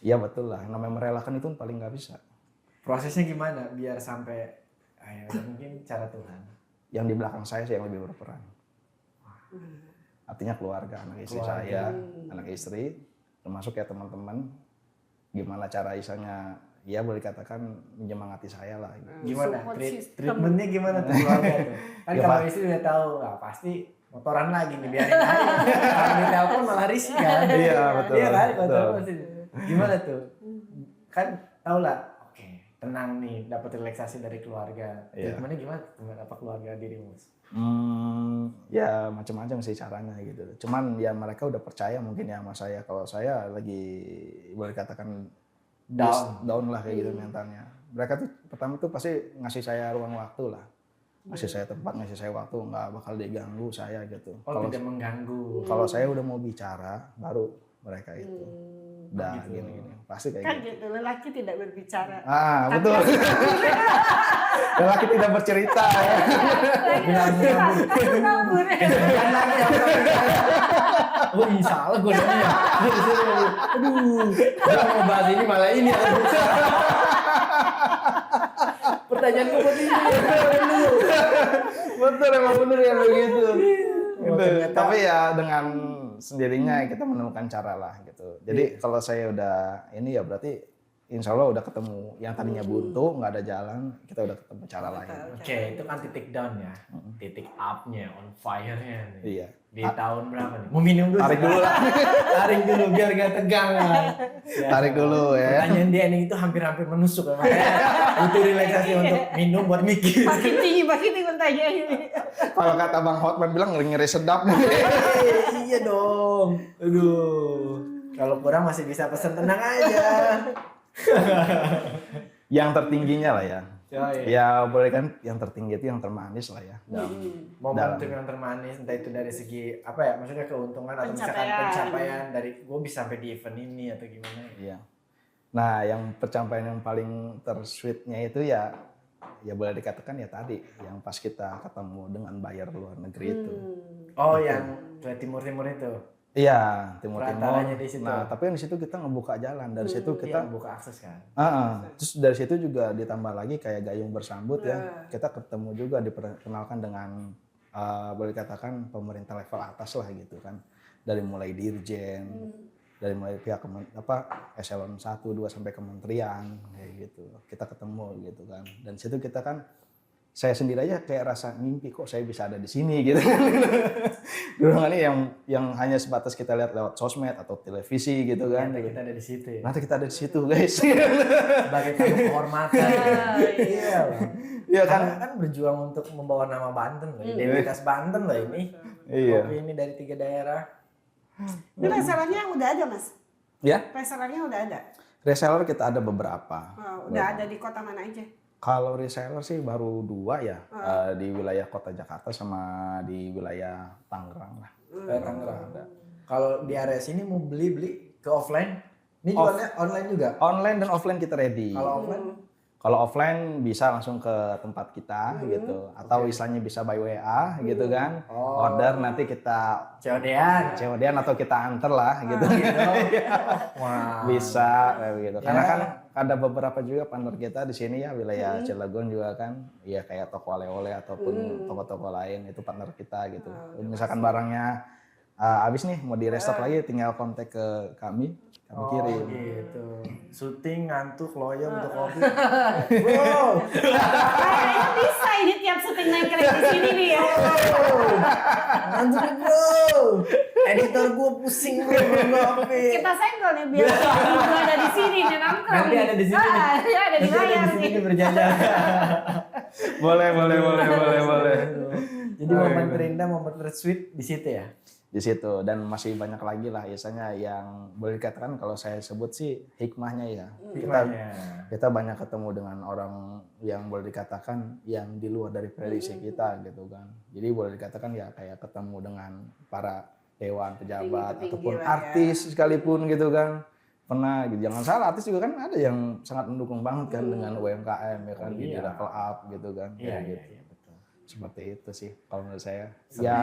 Iya betul lah, namanya merelakan itu paling nggak bisa. Prosesnya gimana biar sampai mungkin cara Tuhan. Yang di belakang saya sih yang lebih berperan. Artinya keluarga, anak istri saya, anak istri, termasuk ya teman-teman. Gimana cara isanya, ya boleh dikatakan menyemangati saya lah. Gimana? Support system. Treatmentnya gimana tuh keluarga tuh? Kan Ya, kalau Pak. istri udah tahu, pasti motoran lagi nih biarin aja. Kalau di telepon malah risih kan? Iya, betul, Iya kan? betul. Motoran pasti. Gimana tuh? Kan tau lah. Oke, tenang nih, dapat relaksasi dari keluarga. Iya. Treatmentnya gimana? Apa keluarga dirimu? Ya macam-macam sih caranya gitu. Cuman ya mereka udah percaya mungkin ya sama saya. Kalau saya lagi boleh katakan down lah kayak gitu mentalnya. Mereka tuh pertama tuh pasti ngasih saya ruang waktu lah. Ngasih saya tempat, ngasih saya waktu, nggak bakal diganggu saya gitu. Oh, tidak mengganggu. Kalau saya udah mau bicara, baru mereka itu. Udah Gitu. gini-gini. Pasti kayak Kan gitu. gitu, lelaki tidak berbicara. Betul. Lelaki tidak bercerita ya. Ngabur. Oh iya salah gue nanya. Aduh, gue mau bahas ini malah ini. Pertanyaan gue buat ini. Betul, emang bener ya begitu. Oh, Gitu. ternyata- Tapi ya dengan sendirinya kita menemukan cara lah gitu. Jadi kalau saya udah ini ya berarti insya Allah udah ketemu. Yang tadinya buntu, nggak ada jalan, kita udah ketemu cara lain. Oke, itu kan titik down ya. Titik up-nya, on fire-nya nih. Iya. Di tahun berapa nih? Mau minum dulu. Tarik dulu lah. Tarik dulu biar gak tegang lah. Ya. Tarik dulu ya. Pertanyaan dia ini itu hampir-hampir menusuk ya. Makanya butuh relaksasi untuk minum buat mikir. Makin tinggi pertanyaan ini. Kalau kata Bang Hotman bilang ngeri sedap nih. Iya dong. Aduh. Kalau kurang masih bisa pesen, tenang aja. Yang tertingginya lah ya. Yoi. Ya boleh kan yang tertinggi itu yang termanis lah ya. Momentum yang termanis, entah itu dari segi apa ya, maksudnya keuntungan atau misalkan Pencapaian. pencapaian dari gue bisa sampai di event ini atau gimana ya. Iya. Nah, yang pencapaian yang paling tersweetnya itu ya boleh dikatakan ya tadi yang pas kita ketemu dengan buyer luar negeri itu. Oh, yang ke timur-timur itu. Iya, timur-timur. Perantaranya di situ. Nah, tapi di situ kita ngebuka jalan. Dari situ kita Iya, buka akses kan. Terus dari situ juga ditambah lagi kayak gayung bersambut ya. Kita ketemu juga diperkenalkan dengan boleh dikatakan pemerintah level atas lah gitu kan. Dari mulai dirjen, dari mulai pihak eselon 1, 2 sampai kementerian kayak gitu. Kita ketemu gitu kan. Dan situ kita kan saya sendiri aja kayak rasa mimpi kok saya bisa ada di sini gitu. Dulu kan ini yang hanya sebatas kita lihat lewat sosmed atau televisi gitu kan. Ternyata kita ada di situ ya. Nanti kita ada di situ guys. Sebagai tamu kehormatan. Iya loh. Iya kan? Karena kan berjuang untuk membawa nama Banten loh. Identitas Banten loh ini. Iya. Kopi ini dari 3 daerah. Ini resellernya udah ada, Mas? Ya, Resellernya udah ada? reseller kita ada beberapa. Udah ada di kota mana aja? Kalau reseller sih baru 2 ya, di wilayah kota Jakarta sama di wilayah Tangerang lah. Tangerang. Kalau di area sini mau beli ke offline, ini jualnya online juga. Online dan offline kita ready. Kalau offline, Kalau offline bisa langsung ke tempat kita gitu, atau istilahnya bisa by WA gitu kan. Order nanti kita COD-an atau kita anter lah gitu. Wah. Bisa kayak begitu. Karena kan ada beberapa juga partner kita di sini ya wilayah Cilegon juga kan, ya kayak toko oleh-oleh ataupun toko-toko lain itu partner kita gitu. Misalkan barangnya habis nih mau di restock lagi, tinggal kontak ke kami kirim. Gitu. Syuting ngantuk loyong untuk kopi. Bro. Kayaknya bisa ini tiap syuting naik kereta di sini nih ya. Ngantuk nih, bro. Editor gue pusing bro kopi. Kita senggol nih biar kita ada di sini nih nongkrong. Nanti ada di sini. Ya ada di Nanti layar di sini nih. berjajar. Boleh. Jadi momen terindah, momen tersweet di situ ya. Di situ, dan masih banyak lagi lah biasanya yang boleh dikatakan kalau saya sebut sih hikmahnya ya. Kita banyak ketemu dengan orang yang boleh dikatakan yang di luar dari prediksi kita gitu kan. Jadi boleh dikatakan ya kayak ketemu dengan para dewan pejabat Petinggi-petinggi ataupun lah ya. artis sekalipun gitu kan. pernah gitu. Jangan salah, artis juga kan ada yang sangat mendukung banget kan dengan UMKM ya kan, di Iya. level up gitu kan. Iya, Kayak iya, gitu. iya, betul. Seperti itu sih kalau menurut saya. Senang. Ya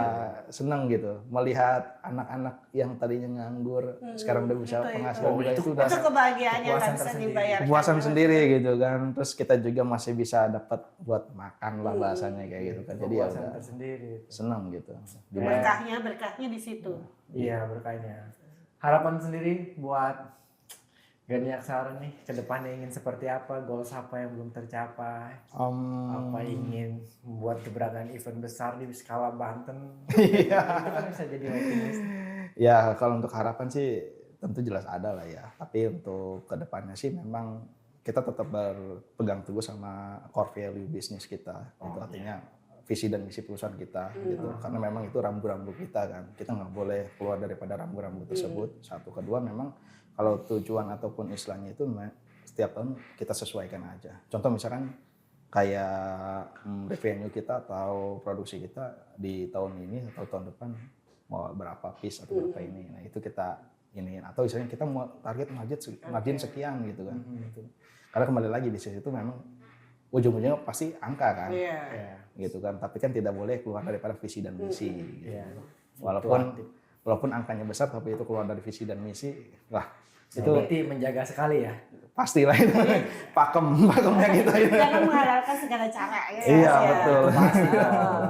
senang gitu melihat anak-anak yang tadinya nganggur sekarang udah bisa itu. penghasilan Oh, juga itu itu udah Itu kebahagiaan yang kepuasan nggak bisa tersendiri. dibayarkan. kepuasan sendiri gitu kan. Terus kita juga masih bisa dapat buat makan lah bahasanya kayak gitu kan. Jadi ya Kepuasan udah tersendiri. senang gitu. Berkahnya di situ. Iya, berkahnya. Harapan sendiri buat Gani Aksara nih ke depannya ingin seperti apa, goals apa yang belum tercapai, apa ingin membuat gebrakan event besar di skala Banten. Itu kan bisa jadi optimis. Ya kalau untuk harapan sih tentu jelas ada lah ya. Tapi untuk kedepannya sih memang kita tetap berpegang teguh sama core value bisnis kita. Itu artinya visi dan misi perusahaan kita gitu. Karena memang itu rambu-rambu kita kan. Kita nggak boleh keluar daripada rambu-rambu tersebut. Satu, kedua memang kalau tujuan ataupun istilahnya itu setiap tahun kita sesuaikan aja. Contoh misalkan kayak revenue kita atau produksi kita di tahun ini atau tahun depan mau berapa piece atau berapa ini. Nah itu kita iniin. Atau misalnya kita mau target margin sekian gitu kan. Gitu. Karena kembali lagi bisnis itu memang ujung-ujungnya pasti angka kan. Iya. Gitu kan. Tapi kan tidak boleh keluar daripada visi dan misi. Gitu. Iya. Walaupun angkanya besar tapi itu keluar dari visi dan misi, wah itu Berarti menjaga sekali ya. pastilah itu pakemnya kita itu. Jangan menghalalkan segala cara ya. Iya, Mas, ya. betul. Pasti dong.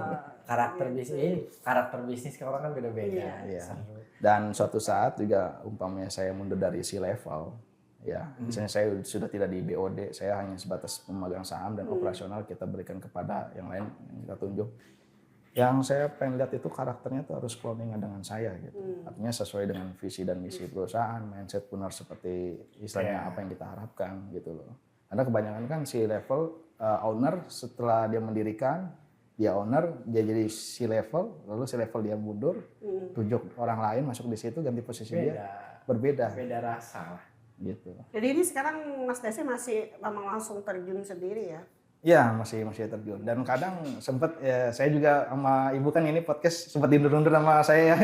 Karakter bisnis ke orang kan beda-beda. Iya. Dan suatu saat juga umpamanya saya mundur dari C-level, ya, misalnya saya sudah tidak di BOD, saya hanya sebatas pemegang saham dan operasional kita berikan kepada yang lain yang kita tunjuk. Yang saya pengen lihat itu karakternya tuh harus cloningan dengan saya gitu. Artinya sesuai dengan visi dan misi perusahaan, mindset pun harus seperti istilahnya apa yang kita harapkan gitu loh. Karena kebanyakan kan C-level owner setelah dia mendirikan, dia owner, dia jadi C-level, lalu C-level dia mundur, tunjuk orang lain masuk di situ ganti posisi dia, berbeda Beda rasa lah. gitu. Jadi ini sekarang Mas Desi masih memang langsung terjun sendiri ya? Ya masih terjun dan kadang sempet ya saya juga sama ibu kan ini podcast sempat diundur-undur sama saya.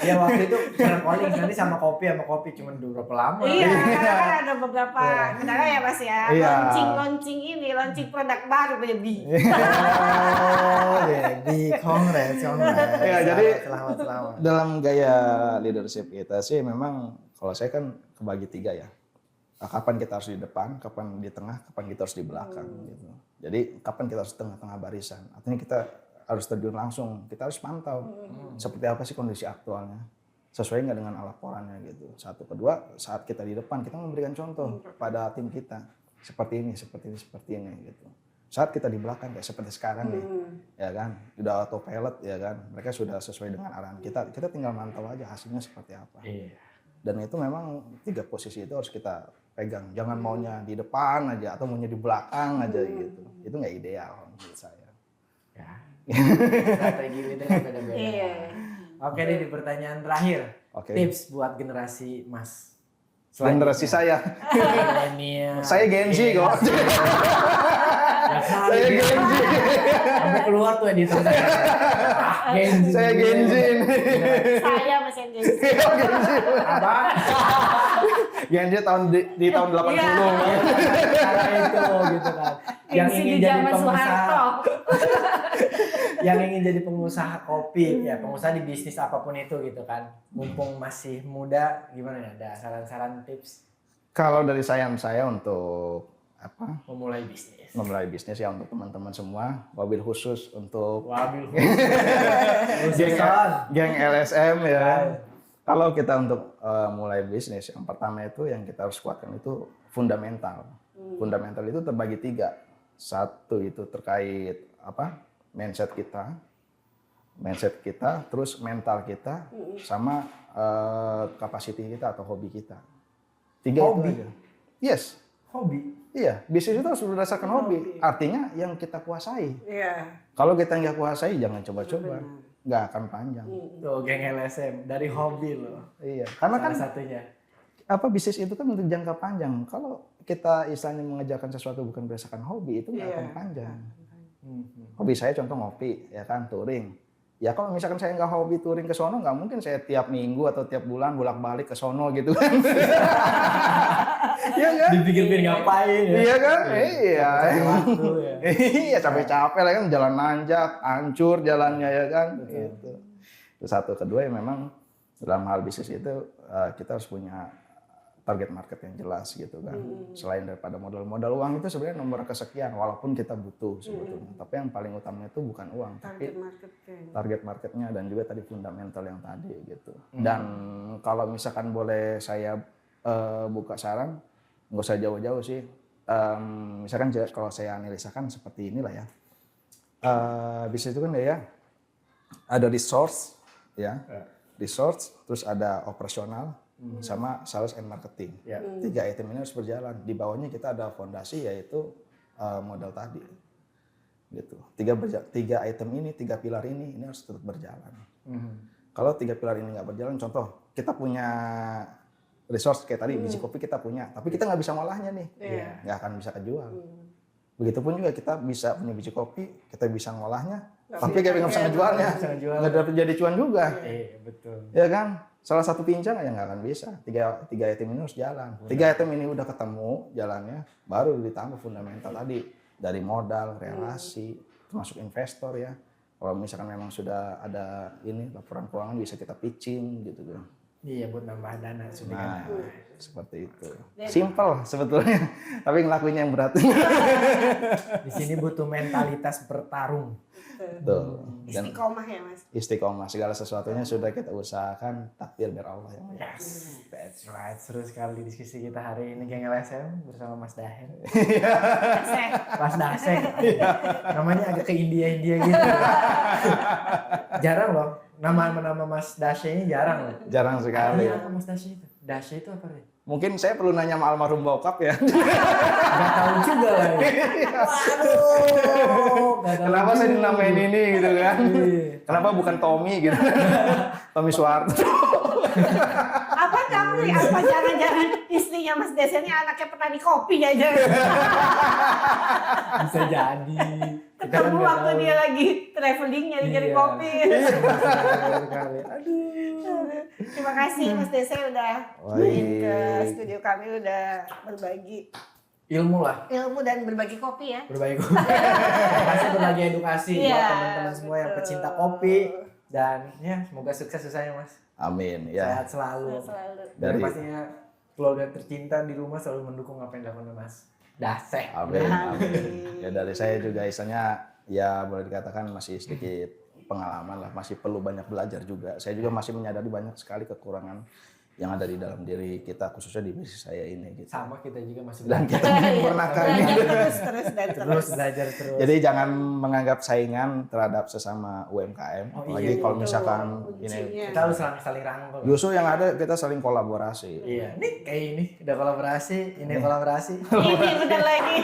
Ya waktu itu calling nanti sama kopi cuma berapa lama. Iya, karena kan ada beberapa kendala ya Mas ya. Iya. Launching produk baru baby. Oh, jadi kongres. Ya, jadi selamat. Dalam gaya leadership kita sih memang kalau saya kan kebagi 3 ya. Kapan kita harus di depan, kapan di tengah, kapan kita harus di belakang gitu. Jadi kapan kita harus tengah-tengah barisan. Artinya kita harus terjun langsung, kita harus pantau seperti apa sih kondisi aktualnya. Sesuai nggak dengan laporannya gitu. Satu, kedua saat kita di depan kita memberikan contoh pada tim kita. Seperti ini gitu. Saat kita di belakang kayak seperti sekarang nih, ya kan, udah autopilot ya kan, mereka sudah sesuai dengan arahan kita tinggal mantau aja hasilnya seperti apa. Iya. Dan itu memang 3 posisi itu harus kita pegang. Jangan maunya di depan aja atau maunya di belakang aja gitu. Itu nggak ideal menurut saya. Ya. Strategi leader kan beda-beda. Iya. Oke deh di pertanyaan terakhir. Oke. Tips buat generasi Mas. Generasi saya. Milenial. Saya Gen Z kok. Ya kali, Saya Gen Z. Sampai keluar tuh editor saya. Gen Z. Saya Gen Z ini. Saya Mas yang Gen Z. Apa? Gen Z di tahun 80. Cara itu gitu kan. Yang Gen Z ingin di jadi zaman pengusaha, Soeharto. yang ingin jadi pengusaha kopi, ya pengusaha di bisnis apapun itu gitu kan. Mumpung masih muda, gimana ya? Ada saran-saran tips Kalau dari saya untuk apa? memulai bisnis? Memulai bisnis ya untuk teman-teman semua, wabil khusus untuk Wabil. geng LSM ya. Kalau kita untuk mulai bisnis, yang pertama itu yang kita harus kuatkan itu fundamental. Fundamental itu terbagi 3. Satu itu terkait apa? Mindset kita, terus mental kita, sama capacity kita atau hobi kita. 3 Hobi? itu aja. Yes. Hobi. Iya, bisnis itu harus berdasarkan hobi. Artinya yang kita kuasai. Iya. Kalau kita nggak kuasai, jangan coba-coba. Nggak akan panjang. Tuh geng LSM dari hobi loh. Iya, karena kan Salah satunya. apa bisnis itu kan untuk jangka panjang. Kalau kita istilahnya mengerjakan sesuatu bukan berdasarkan hobi, itu nggak akan panjang. Hobi saya contoh ngopi, ya kan, touring. ya kalau misalkan saya nggak hobi touring ke sono, nggak mungkin saya tiap minggu atau tiap bulan bolak-balik ke sono gitu kan. Iya kan? Dipikir-pikir ngapain ya? Iya kan? Iya. Waktu ya. Iya capek-capek lah kan, jalan nanjak, hancur jalannya ya kan. Gitu. Itu satu. Kedua ya memang dalam hal bisnis itu kita harus punya target market yang jelas gitu kan. Selain daripada modal uang itu sebenarnya nomor kesekian walaupun kita butuh sebetulnya. Tapi yang paling utamanya itu bukan uang, tapi target marketnya dan juga tadi fundamental yang tadi gitu. Dan kalau misalkan boleh saya buka saran, nggak usah jauh-jauh sih. Misalkan kalau saya analisakan seperti inilah ya. Bisnis itu kan ya ada resource ya. Resource, terus ada operasional, sama sales and marketing. Tiga item ini harus berjalan. Di bawahnya kita ada fondasi yaitu modal tadi. Gitu. Tiga item ini, tiga pilar ini harus tetap berjalan. Kalau tiga pilar ini nggak berjalan, contoh kita punya resource kayak tadi biji kopi kita punya, tapi kita nggak bisa ngolahnya nih, nggak akan bisa kejual. Begitupun juga kita bisa punya biji kopi, kita bisa ngolahnya, tapi nggak bisa ngejualnya, nggak dapat jadi cuan juga. Betul. Ya kan? Salah satu pincang aja nggak akan bisa. Tiga item ini harus jalan. Tiga item ini udah ketemu jalannya, baru ditambah fundamental tadi dari modal, relasi, termasuk investor ya. Kalau misalkan memang sudah ada ini laporan keuangan bisa kita pitching gitu kan. Iya, buat nambah dana sudah. Nah, seperti itu. Simple sebetulnya, tapi ngelakuinnya yang berat. Di sini butuh mentalitas bertarung. Tuh. Dan Istiqomah ya Mas. istiqomah, segala sesuatunya sudah kita usahakan, takdir biar Allah yang Yes, that's right. Seru sekali diskusi kita hari ini Geng LSM bersama Mas Daher. Mas Dasek. Namanya agak ke India gitu. Jarang loh. Nama Mas Dashe ini jarang loh. jarang sekali. Apa Mas Dashe itu? Dashe itu apa deh? Mungkin saya perlu nanya sama almarhum bokap ya. Gak tahu juga lah. Waduh. Kenapa saya dinamain ini gitu kan? Kenapa bukan Tommy gitu? Tommy Soeharto. Apa kamu nih? Apa jangan-jangan istrinya Mas Desa ini anaknya petani kopi aja? Bisa jadi. Ketemu waktu dia lagi traveling nyari kopi. Aduh. Terima kasih Mas Desa udah main ke studio kami, udah berbagi Ilmu lah. ilmu dan berbagi kopi ya. Berbagi kopi. Pasti berbagi edukasi buat teman-teman semua yang pecinta kopi. Dan ya semoga sukses usahanya Mas. Amin ya. Sehat selalu. Dan pastinya keluarga tercinta di rumah selalu mendukung apa yang dilakukan Mas Dasek. Amin. Ya dari saya juga istilahnya ya boleh dikatakan masih sedikit pengalaman lah, masih perlu banyak belajar juga. Saya juga masih menyadari banyak sekali kekurangan yang ada di dalam diri kita, khususnya di bisnis saya ini gitu. Sama kita juga masih Dan kita menyempurnakan ini. Terus belajar terus. Jadi jangan menganggap saingan terhadap sesama UMKM. Apalagi kalau misalkan ini kita harus saling rangkul. justru yang ada kita saling kolaborasi. Iya, nih kayak ini udah kolaborasi, ini kolaborasi. Ini bener lagi.